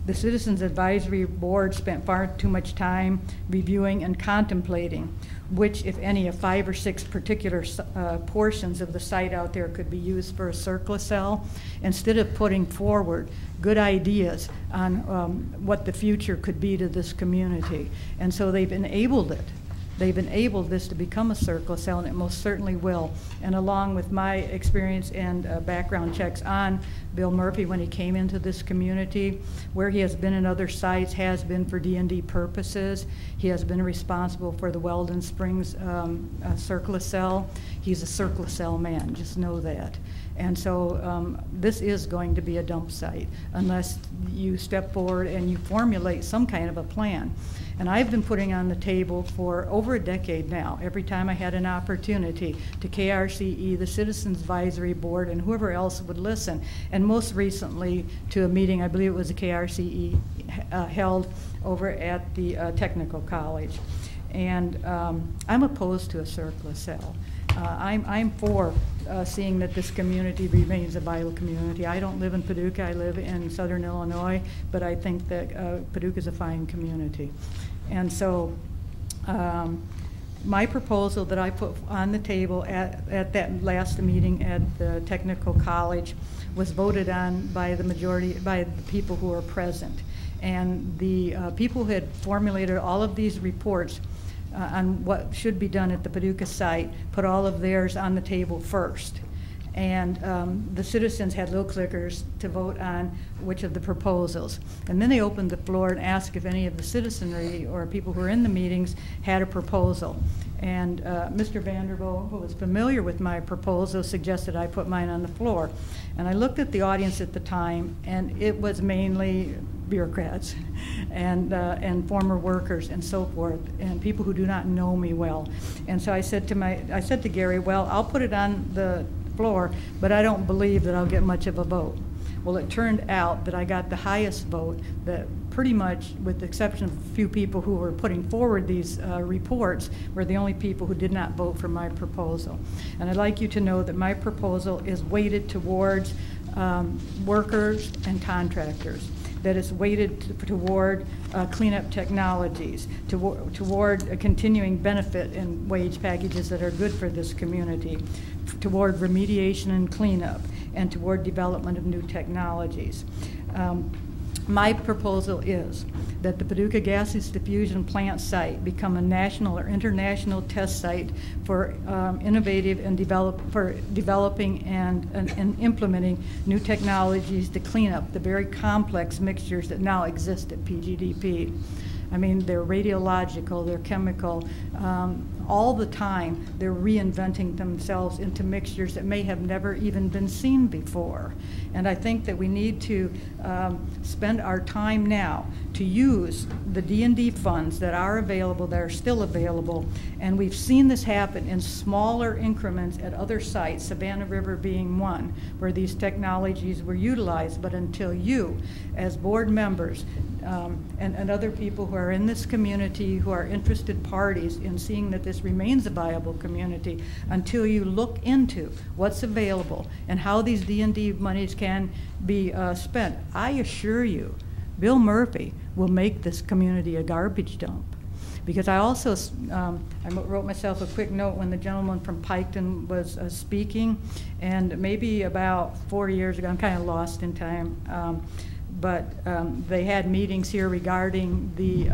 The Citizens Advisory Board spent far too much time reviewing and contemplating which, if any, of 5 or 6 particular portions of the site out there could be used for a surplus cell, instead of putting forward good ideas on what the future could be to this community. And so they've enabled it they've enabled this to become a surplus cell, and it most certainly will. And along with my experience and background checks on Bill Murphy when he came into this community, where he has been in other sites, has been for D&D purposes. He has been responsible for the Weldon Springs surplus cell. He's a surplus cell man, just know that. And so this is going to be a dump site unless you step forward and you formulate some kind of a plan. And I've been putting on the table for over a decade now, every time I had an opportunity, to KRCE, the Citizens Advisory Board, and whoever else would listen. And most recently to a meeting, I believe it was a KRCE held over at the Technical College. And I'm opposed to a surplus cell. I'm for seeing that this community remains a vital community. I don't live in Paducah, I live in southern Illinois, but I think that Paducah is a fine community. And so my proposal that I put on the table at that last meeting at the Technical College was voted on by the majority, by the people who were present. And the people who had formulated all of these reports on what should be done at the Paducah site put all of theirs on the table first. And the citizens had little clickers to vote on which of the proposals. And then they opened the floor and asked if any of the citizenry or people who were in the meetings had a proposal. And Mr. Vanderbilt, who was familiar with my proposal, suggested I put mine on the floor. And I looked at the audience at the time, and it was mainly bureaucrats and former workers and so forth, and people who do not know me well. And so I said to Gary, well, I'll put it on the floor, but I don't believe that I'll get much of a vote. Well, it turned out that I got the highest vote, that pretty much, with the exception of a few people who were putting forward these reports, were the only people who did not vote for my proposal. And I'd like you to know that my proposal is weighted towards workers and contractors, that is weighted toward cleanup technologies, toward a continuing benefit and wage packages that are good for this community, toward remediation and cleanup, and toward development of new technologies. My proposal is that the Paducah Gaseous Diffusion Plant site become a national or international test site for innovative and developing and implementing new technologies to clean up the very complex mixtures that now exist at PGDP. I mean, they're radiological, they're chemical. All the time, they're reinventing themselves into mixtures that may have never even been seen before. And I think that we need to spend our time now to use the D&D funds that are available, that are still available. And we've seen this happen in smaller increments at other sites, Savannah River being one, where these technologies were utilized. But until you, as board members, and other people who are in this community, who are interested parties in seeing that this remains a viable community, until you look into what's available and how these D&D monies can be spent, I assure you, Bill Murphy will make this community a garbage dump. Because I also I wrote myself a quick note when the gentleman from Piketon was speaking, and maybe about 4 years ago, I'm kind of lost in time, but they had meetings here regarding the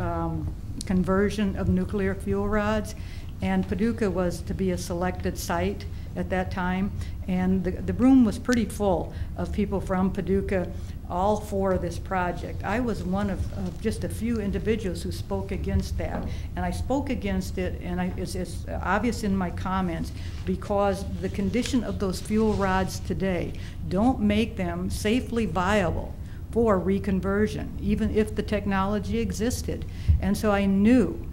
conversion of nuclear fuel rods, and Paducah was to be a selected site at that time, and the room was pretty full of people from Paducah, all for this project. I was one of just a few individuals who spoke against that, and I spoke against it, and it's obvious in my comments, because the condition of those fuel rods today don't make them safely viable for reconversion, even if the technology existed. And so I knew,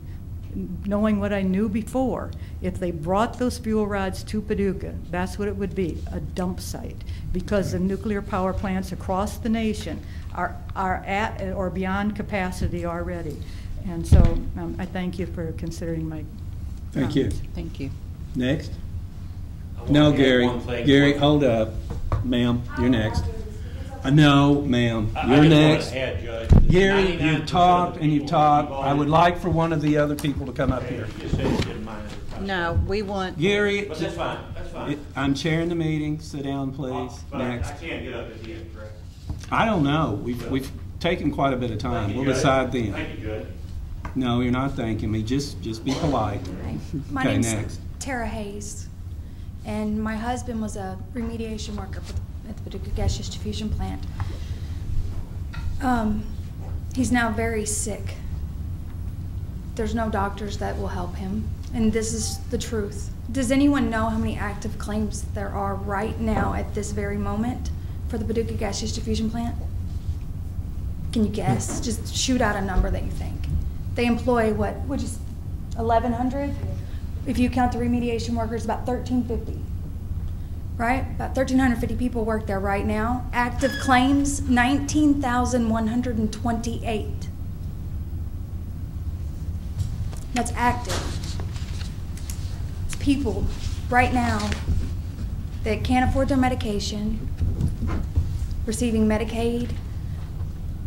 knowing what I knew before, if they brought those fuel rods to Paducah, that's what it would be, a dump site, because the nuclear power plants across the nation are at or beyond capacity already. And so I thank you for considering my Thank you. Thank you. Next? No, Gary. Gary, hold up. Ma'am, you're next. No, ma'am, you're next. Gary, you've talked and you've talked. I would like for one of the other people to come up here. No, we want... Gary, But that's fine, that's fine. I'm chairing the meeting. Sit down, please. But Next. I can't get up at the end, correct? I don't know. We've taken quite a bit of time. We'll decide then. Thank you, Judge. No, you're not thanking me. Just be polite. Okay. My Okay, name's next. Tara Hayes, and my husband was a remediation worker at the Paducah Gaseous Diffusion Plant. He's now very sick. There's no doctors that will help him, and this is the truth. Does anyone know how many active claims there are right now at this very moment for the Paducah Gaseous Diffusion Plant? Can you guess? Just shoot out a number that you think. They employ what, which is 1,100? If you count the remediation workers, about 1,350. Right? About 1,350 people work there right now. Active claims, 19,128. That's active. It's people right now that can't afford their medication, receiving Medicaid,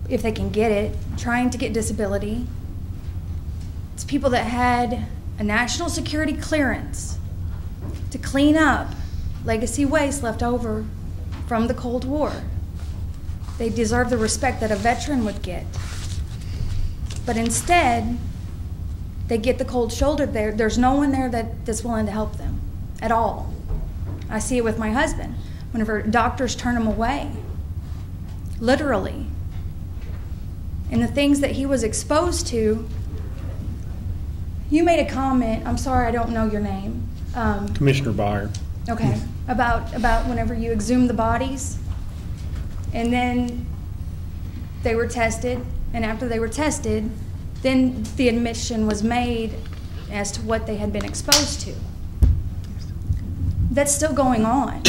if they can get it, trying to get disability. It's people that had a national security clearance to clean up legacy waste left over from the Cold War. They deserve the respect that a veteran would get. But instead, they get the cold shoulder there. There's no one there that's willing to help them at all. I see it with my husband. Whenever doctors turn him away, literally. And the things that he was exposed to, you made a comment, I'm sorry I don't know your name. Commissioner Byer. Okay, about whenever you exhumed the bodies, and then they were tested, and after they were tested, then the admission was made as to what they had been exposed to. That's still going on,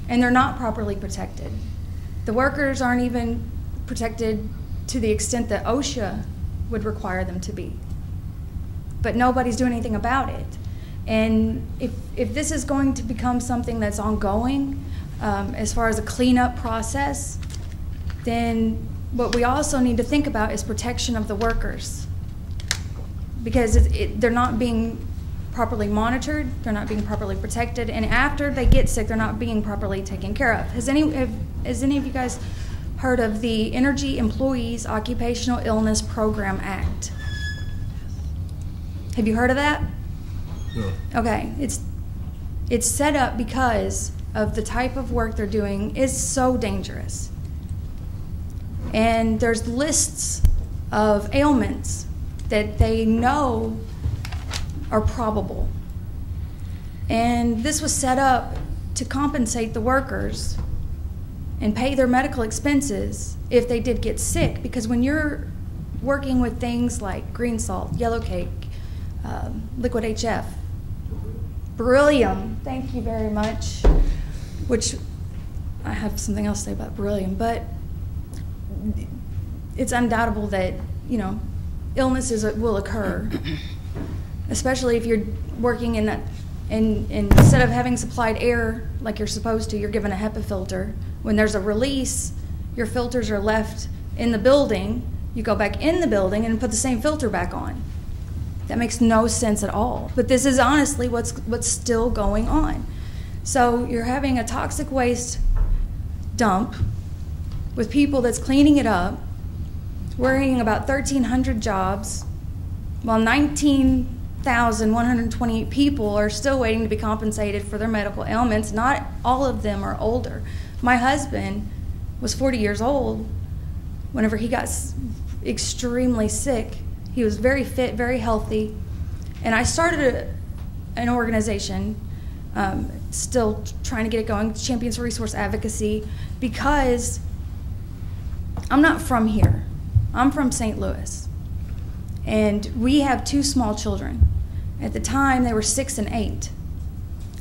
and they're not properly protected. The workers aren't even protected to the extent that OSHA would require them to be. But nobody's doing anything about it. And if this is going to become something that's ongoing, as far as a cleanup process, then what we also need to think about is protection of the workers. Because they're not being properly monitored, they're not being properly protected, and after they get sick, they're not being properly taken care of. Has any of you guys heard of the Energy Employees Occupational Illness Program Act? Have you heard of that? No. Okay, it's set up because of the type of work they're doing is so dangerous. And there's lists of ailments that they know are probable. And this was set up to compensate the workers and pay their medical expenses if they did get sick, because when you're working with things like green salt, yellow cake, liquid HF, beryllium, thank you very much, which I have something else to say about beryllium, but it's undoubtable that, you know, illnesses will occur, especially if you're working in that, and instead of having supplied air like you're supposed to, you're given a HEPA filter. When there's a release, your filters are left in the building, you go back in the building and put the same filter back on. That makes no sense at all. But this is honestly what's still going on. So you're having a toxic waste dump with people that's cleaning it up, worrying about 1,300 jobs, while 19,128 people are still waiting to be compensated for their medical ailments. Not all of them are older. My husband was 40 years old whenever he got extremely sick. He was very fit, very healthy, and I started an organization, still trying to get it going, Champions for Resource Advocacy, because I'm not from here. I'm from St. Louis, and we have 2 small children. At the time, they were 6 and 8,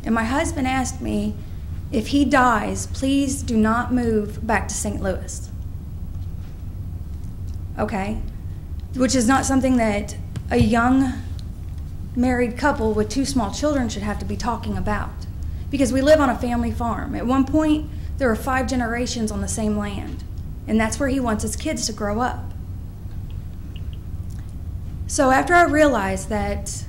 and my husband asked me, if he dies, please do not move back to St. Louis. Okay? Which is not something that a young married couple with 2 small children should have to be talking about, because we live on a family farm. At one point, there were 5 generations on the same land, and that's where he wants his kids to grow up. So after I realized that,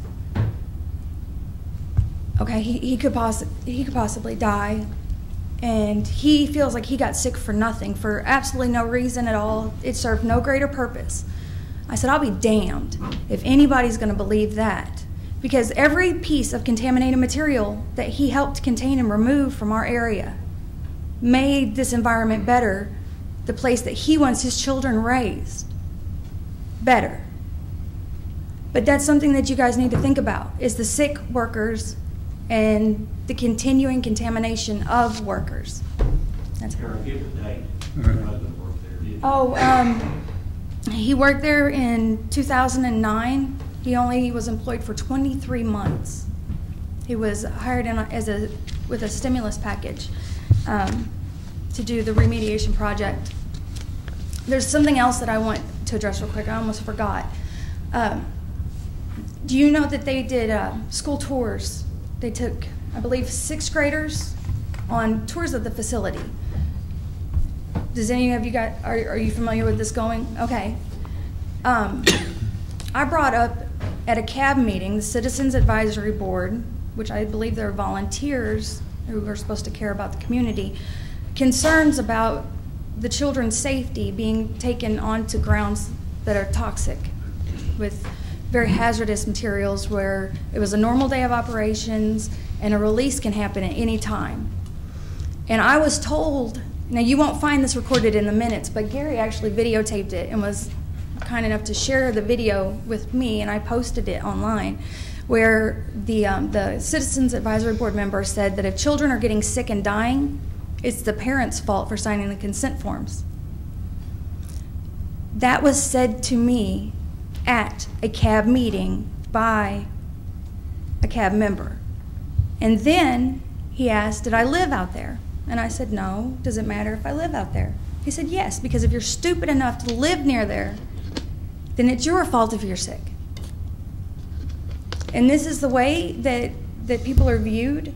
okay, he could possibly die, and he feels like he got sick for nothing, for absolutely no reason at all. It served no greater purpose I said, I'll be damned if anybody's going to believe that. Because every piece of contaminated material that he helped contain and remove from our area made this environment better, the place that he wants his children raised better. But that's something that you guys need to think about, is the sick workers and the continuing contamination of workers. That's he worked there in 2009. He only was employed for 23 months. He was hired in with a stimulus package to do the remediation project. There's something else that I want to address real quick. I almost forgot. Do you know that they did school tours? They took, I believe, 6th graders on tours of the facility. Does any of you guys, are you familiar with this going? Okay. I brought up at a CAB meeting, the Citizens Advisory Board, which I believe they're volunteers who are supposed to care about the community, concerns about the children's safety being taken onto grounds that are toxic with very hazardous materials, where it was a normal day of operations and a release can happen at any time. And I was told, now you won't find this recorded in the minutes, but Gary actually videotaped it and was kind enough to share the video with me, and I posted it online, where the Citizens Advisory Board member said that if children are getting sick and dying, it's the parents' fault for signing the consent forms. That was said to me at a CAB meeting by a CAB member. And then he asked, did I live out there? And I said, no. Does it matter if I live out there? He said, yes, because if you're stupid enough to live near there, then it's your fault if you're sick. And this is the way that people are viewed.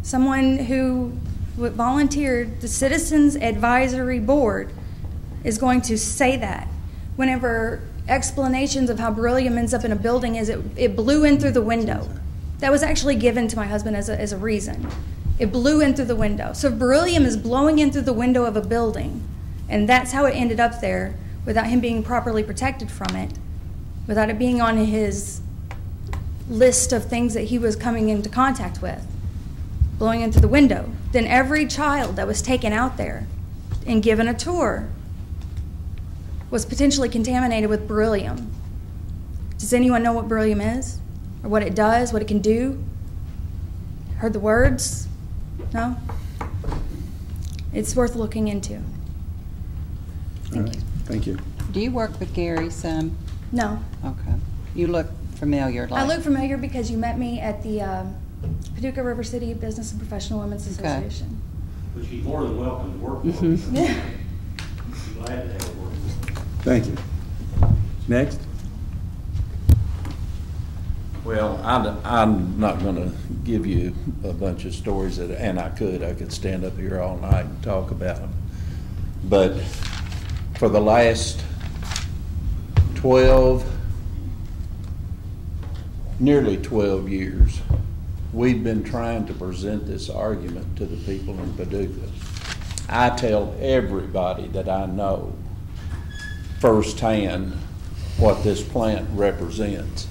Someone who volunteered, the Citizens Advisory Board, is going to say that whenever explanations of how beryllium ends up in a building is it blew in through the window. That was actually given to my husband as a reason. It blew in through the window. So if beryllium is blowing in through the window of a building, and that's how it ended up there without him being properly protected from it, without it being on his list of things that he was coming into contact with, blowing in through the window, then every child that was taken out there and given a tour was potentially contaminated with beryllium. Does anyone know what beryllium is? Or what it does, what it can do? Heard the words? No? It's worth looking into. Thank you. Thank you. Do you work with Gary some? No. Okay. You look familiar. I look familiar because you met me at the Paducah River City Business and Professional Women's Association. But she's more than welcome to work with us. Yeah. Glad to have her work with us. Thank you. Next. Well, I'm not going to give you a bunch of stories, and I could stand up here all night and talk about them. But for the last nearly 12 years, we've been trying to present this argument to the people in Paducah. I tell everybody that I know firsthand what this plant represents.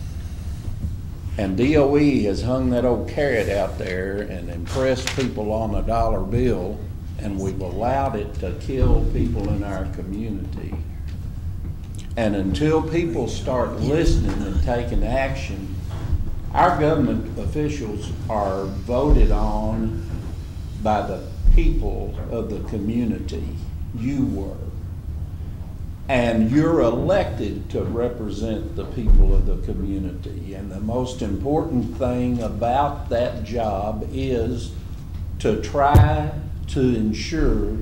And DOE has hung that old carrot out there and impressed people on a dollar bill, and we've allowed it to kill people in our community. And until people start listening and taking action, our government officials are voted on by the people of the community. You were. And you're elected to represent the people of the community. And the most important thing about that job is to try to ensure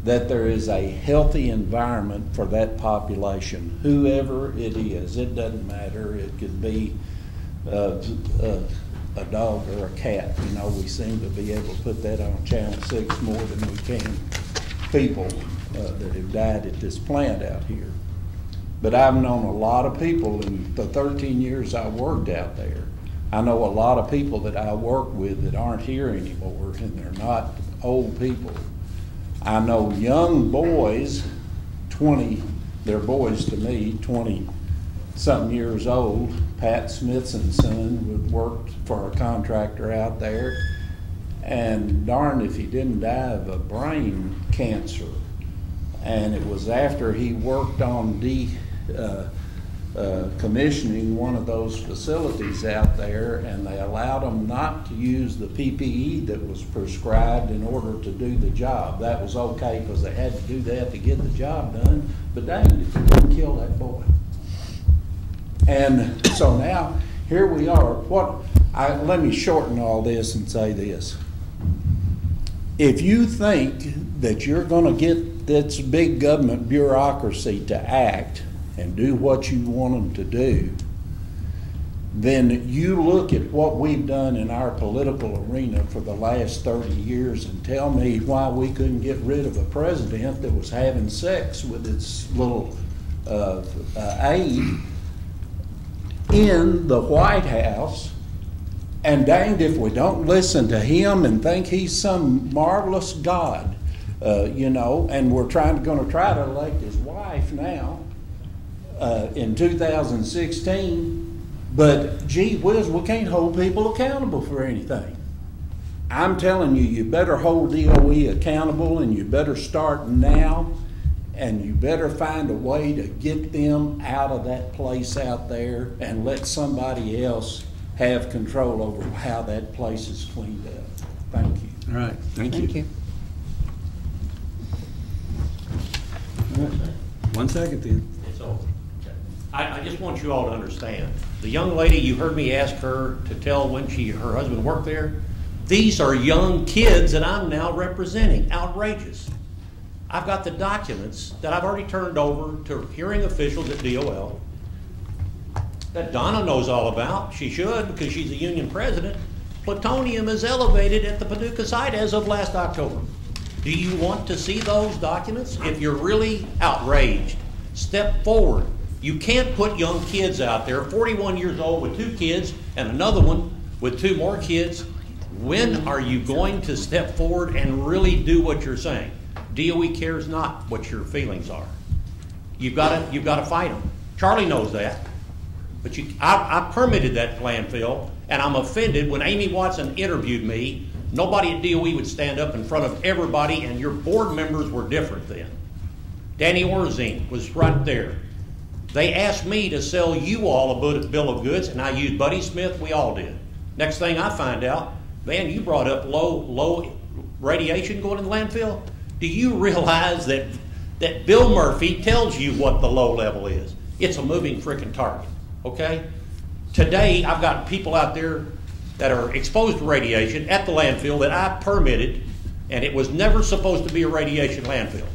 that there is a healthy environment for that population, whoever it is. It doesn't matter. It could be a dog or a cat. You know, we seem to be able to put that on Channel 6 more than we can people that have died at this plant out here. But I've known a lot of people in the 13 years I worked out there. I know a lot of people that I work with that aren't here anymore, and they're not old people. I know young boys, they're boys to me, 20 something years old. Pat Smithson's son worked for a contractor out there, and darned if he didn't die of a brain cancer. And it was after he worked on commissioning one of those facilities out there, and they allowed them not to use the PPE that was prescribed in order to do the job. That was okay because they had to do that to get the job done, but dang, if it didn't kill that boy. And so now, here we are. Let me shorten all this and say this. If you think that you're going to get this big government bureaucracy to act and do what you want them to do, then you look at what we've done in our political arena for the last 30 years and tell me why we couldn't get rid of a president that was having sex with its little aide in the White House. And danged if we don't listen to him and think he's some marvelous God, you know, and we're going to try to elect his wife now in 2016, but gee whiz, we can't hold people accountable for anything. I'm telling you, you better hold DOE accountable, and you better start now, and you better find a way to get them out of that place out there and let somebody else have control over how that place is cleaned up. Thank you. All right, thank you. Thank you. All right. 1 second then. It's over. I just want you all to understand. The young lady, you heard me ask her to tell when her husband worked there. These are young kids that I'm now representing. Outrageous. I've got the documents that I've already turned over to hearing officials at DOL that Donna knows all about. She should, because she's a union president. Plutonium is elevated at the Paducah site as of last October. Do you want to see those documents? If you're really outraged, step forward. You can't put young kids out there, 41 years old with 2 kids and another one with 2 more kids. When are you going to step forward and really do what you're saying? DOE cares not what your feelings are. You've got to fight them. Charlie knows that. But I permitted that landfill, and I'm offended when Amy Watson interviewed me. Nobody at DOE would stand up in front of everybody, and your board members were different then. Danny Orzine was right there. They asked me to sell you all a bill of goods, and I used Buddy Smith. We all did. Next thing I find out, man, you brought up low radiation going in the landfill. Do you realize that Bill Murphy tells you what the low level is? It's a moving frickin' target. Okay? Today, I've got people out there that are exposed to radiation at the landfill that I permitted, and it was never supposed to be a radiation landfill.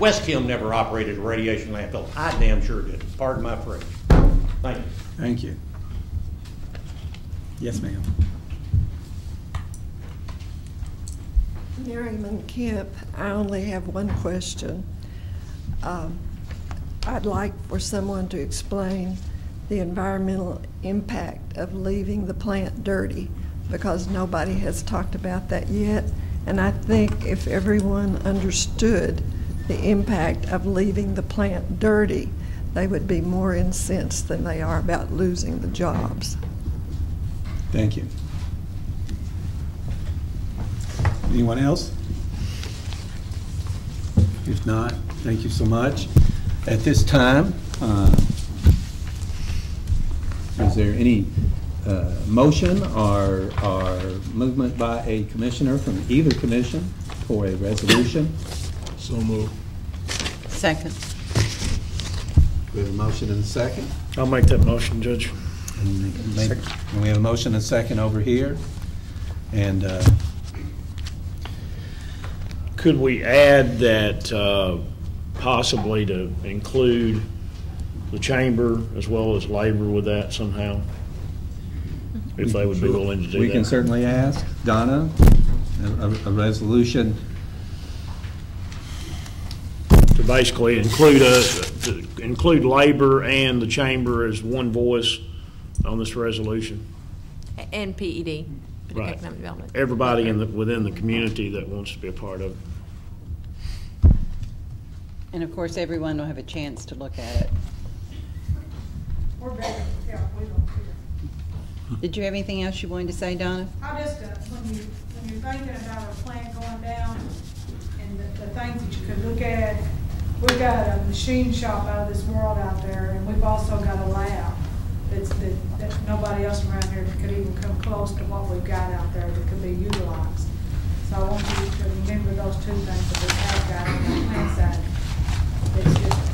West Kim never operated a radiation landfill. I damn sure did. Pardon my French. Thank you. Thank you. Yes, ma'am. Merriman Kemp, I only have one question. I'd like for someone to explain the environmental impact of leaving the plant dirty, because nobody has talked about that yet. And I think if everyone understood the impact of leaving the plant dirty, they would be more incensed than they are about losing the jobs. Thank you. Anyone else? If not, thank you so much. At this time, is there any motion or movement by a commissioner from either commission for a resolution? So moved. Second. We have a motion and a second. I'll make that motion, Judge. And we have a motion and a second over here. And could we add that possibly to include the chamber as well as labor with that somehow? If they would be willing to do that. We can certainly ask Donna a resolution to basically include labor and the chamber as one voice on this resolution. And PED, Right. Economic Development. Everybody within the community that wants to be a part of it. And of course, everyone will have a chance to look at it. We're ready, yeah, we don't. Did you have anything else you wanted to say, Donna? I just, when you're thinking about a plant going down and the things that you could look at, we've got a machine shop out of this world out there, and we've also got a lab that nobody else around here could even come close to what we've got out there that could be utilized. So I want you to remember those two things that we have got on the plant side. It's just,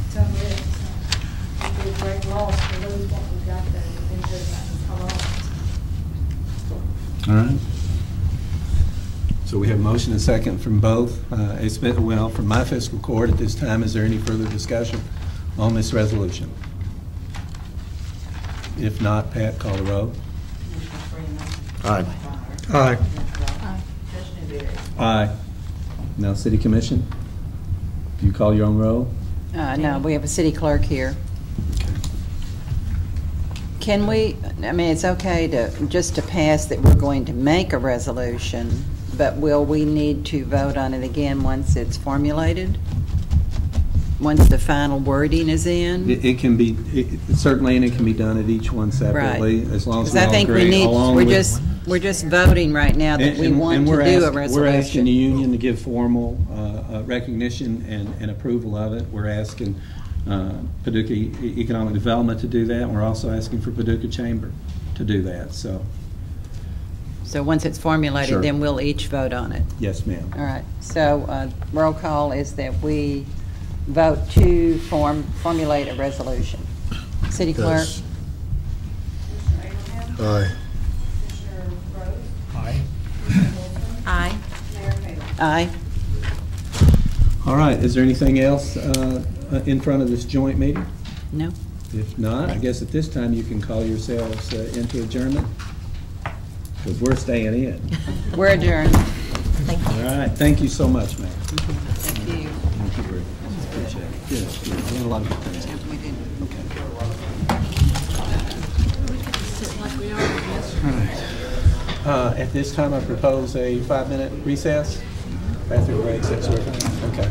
it's unreal. So it'd be a great loss to lose what we've got there. We've been doing that a lot. All right. So we have motion and second from both. Well, from my fiscal court at this time, is there any further discussion on this resolution? If not, Pat, call the roll. Aye. Aye. Aye. Now, City Commission, do you call your own roll? No, we have a city clerk here. Can we, I mean, it's okay just to pass that we're going to make a resolution, but will we need to vote on it again once it's formulated? Once the final wording is in? It can be, certainly, and it can be done at each one separately, as long as we all agree. We're just voting right now that we want to do a resolution. We're asking the union to give formal recognition and approval of it. We're asking Paducah Economic Development to do that, and we're also asking for Paducah Chamber to do that. So once it's formulated, sure, then we'll each vote on it? Yes, ma'am. All right. So roll call is that we vote to formulate a resolution. City Clerk? Aye. Aye. Aye. Aye. All right. Is there anything else in front of this joint meeting? No. If not, I guess at this time you can call yourselves into adjournment, because we're staying in. We're adjourned. Thank you. All right. Thank you so much, ma'am. Thank you. Thank you very much. Appreciate it. Good. We had a lot of good things. We did. Okay. All right. At this time, I propose a 5-minute recess. Bathroom break, that sort of thing. Okay.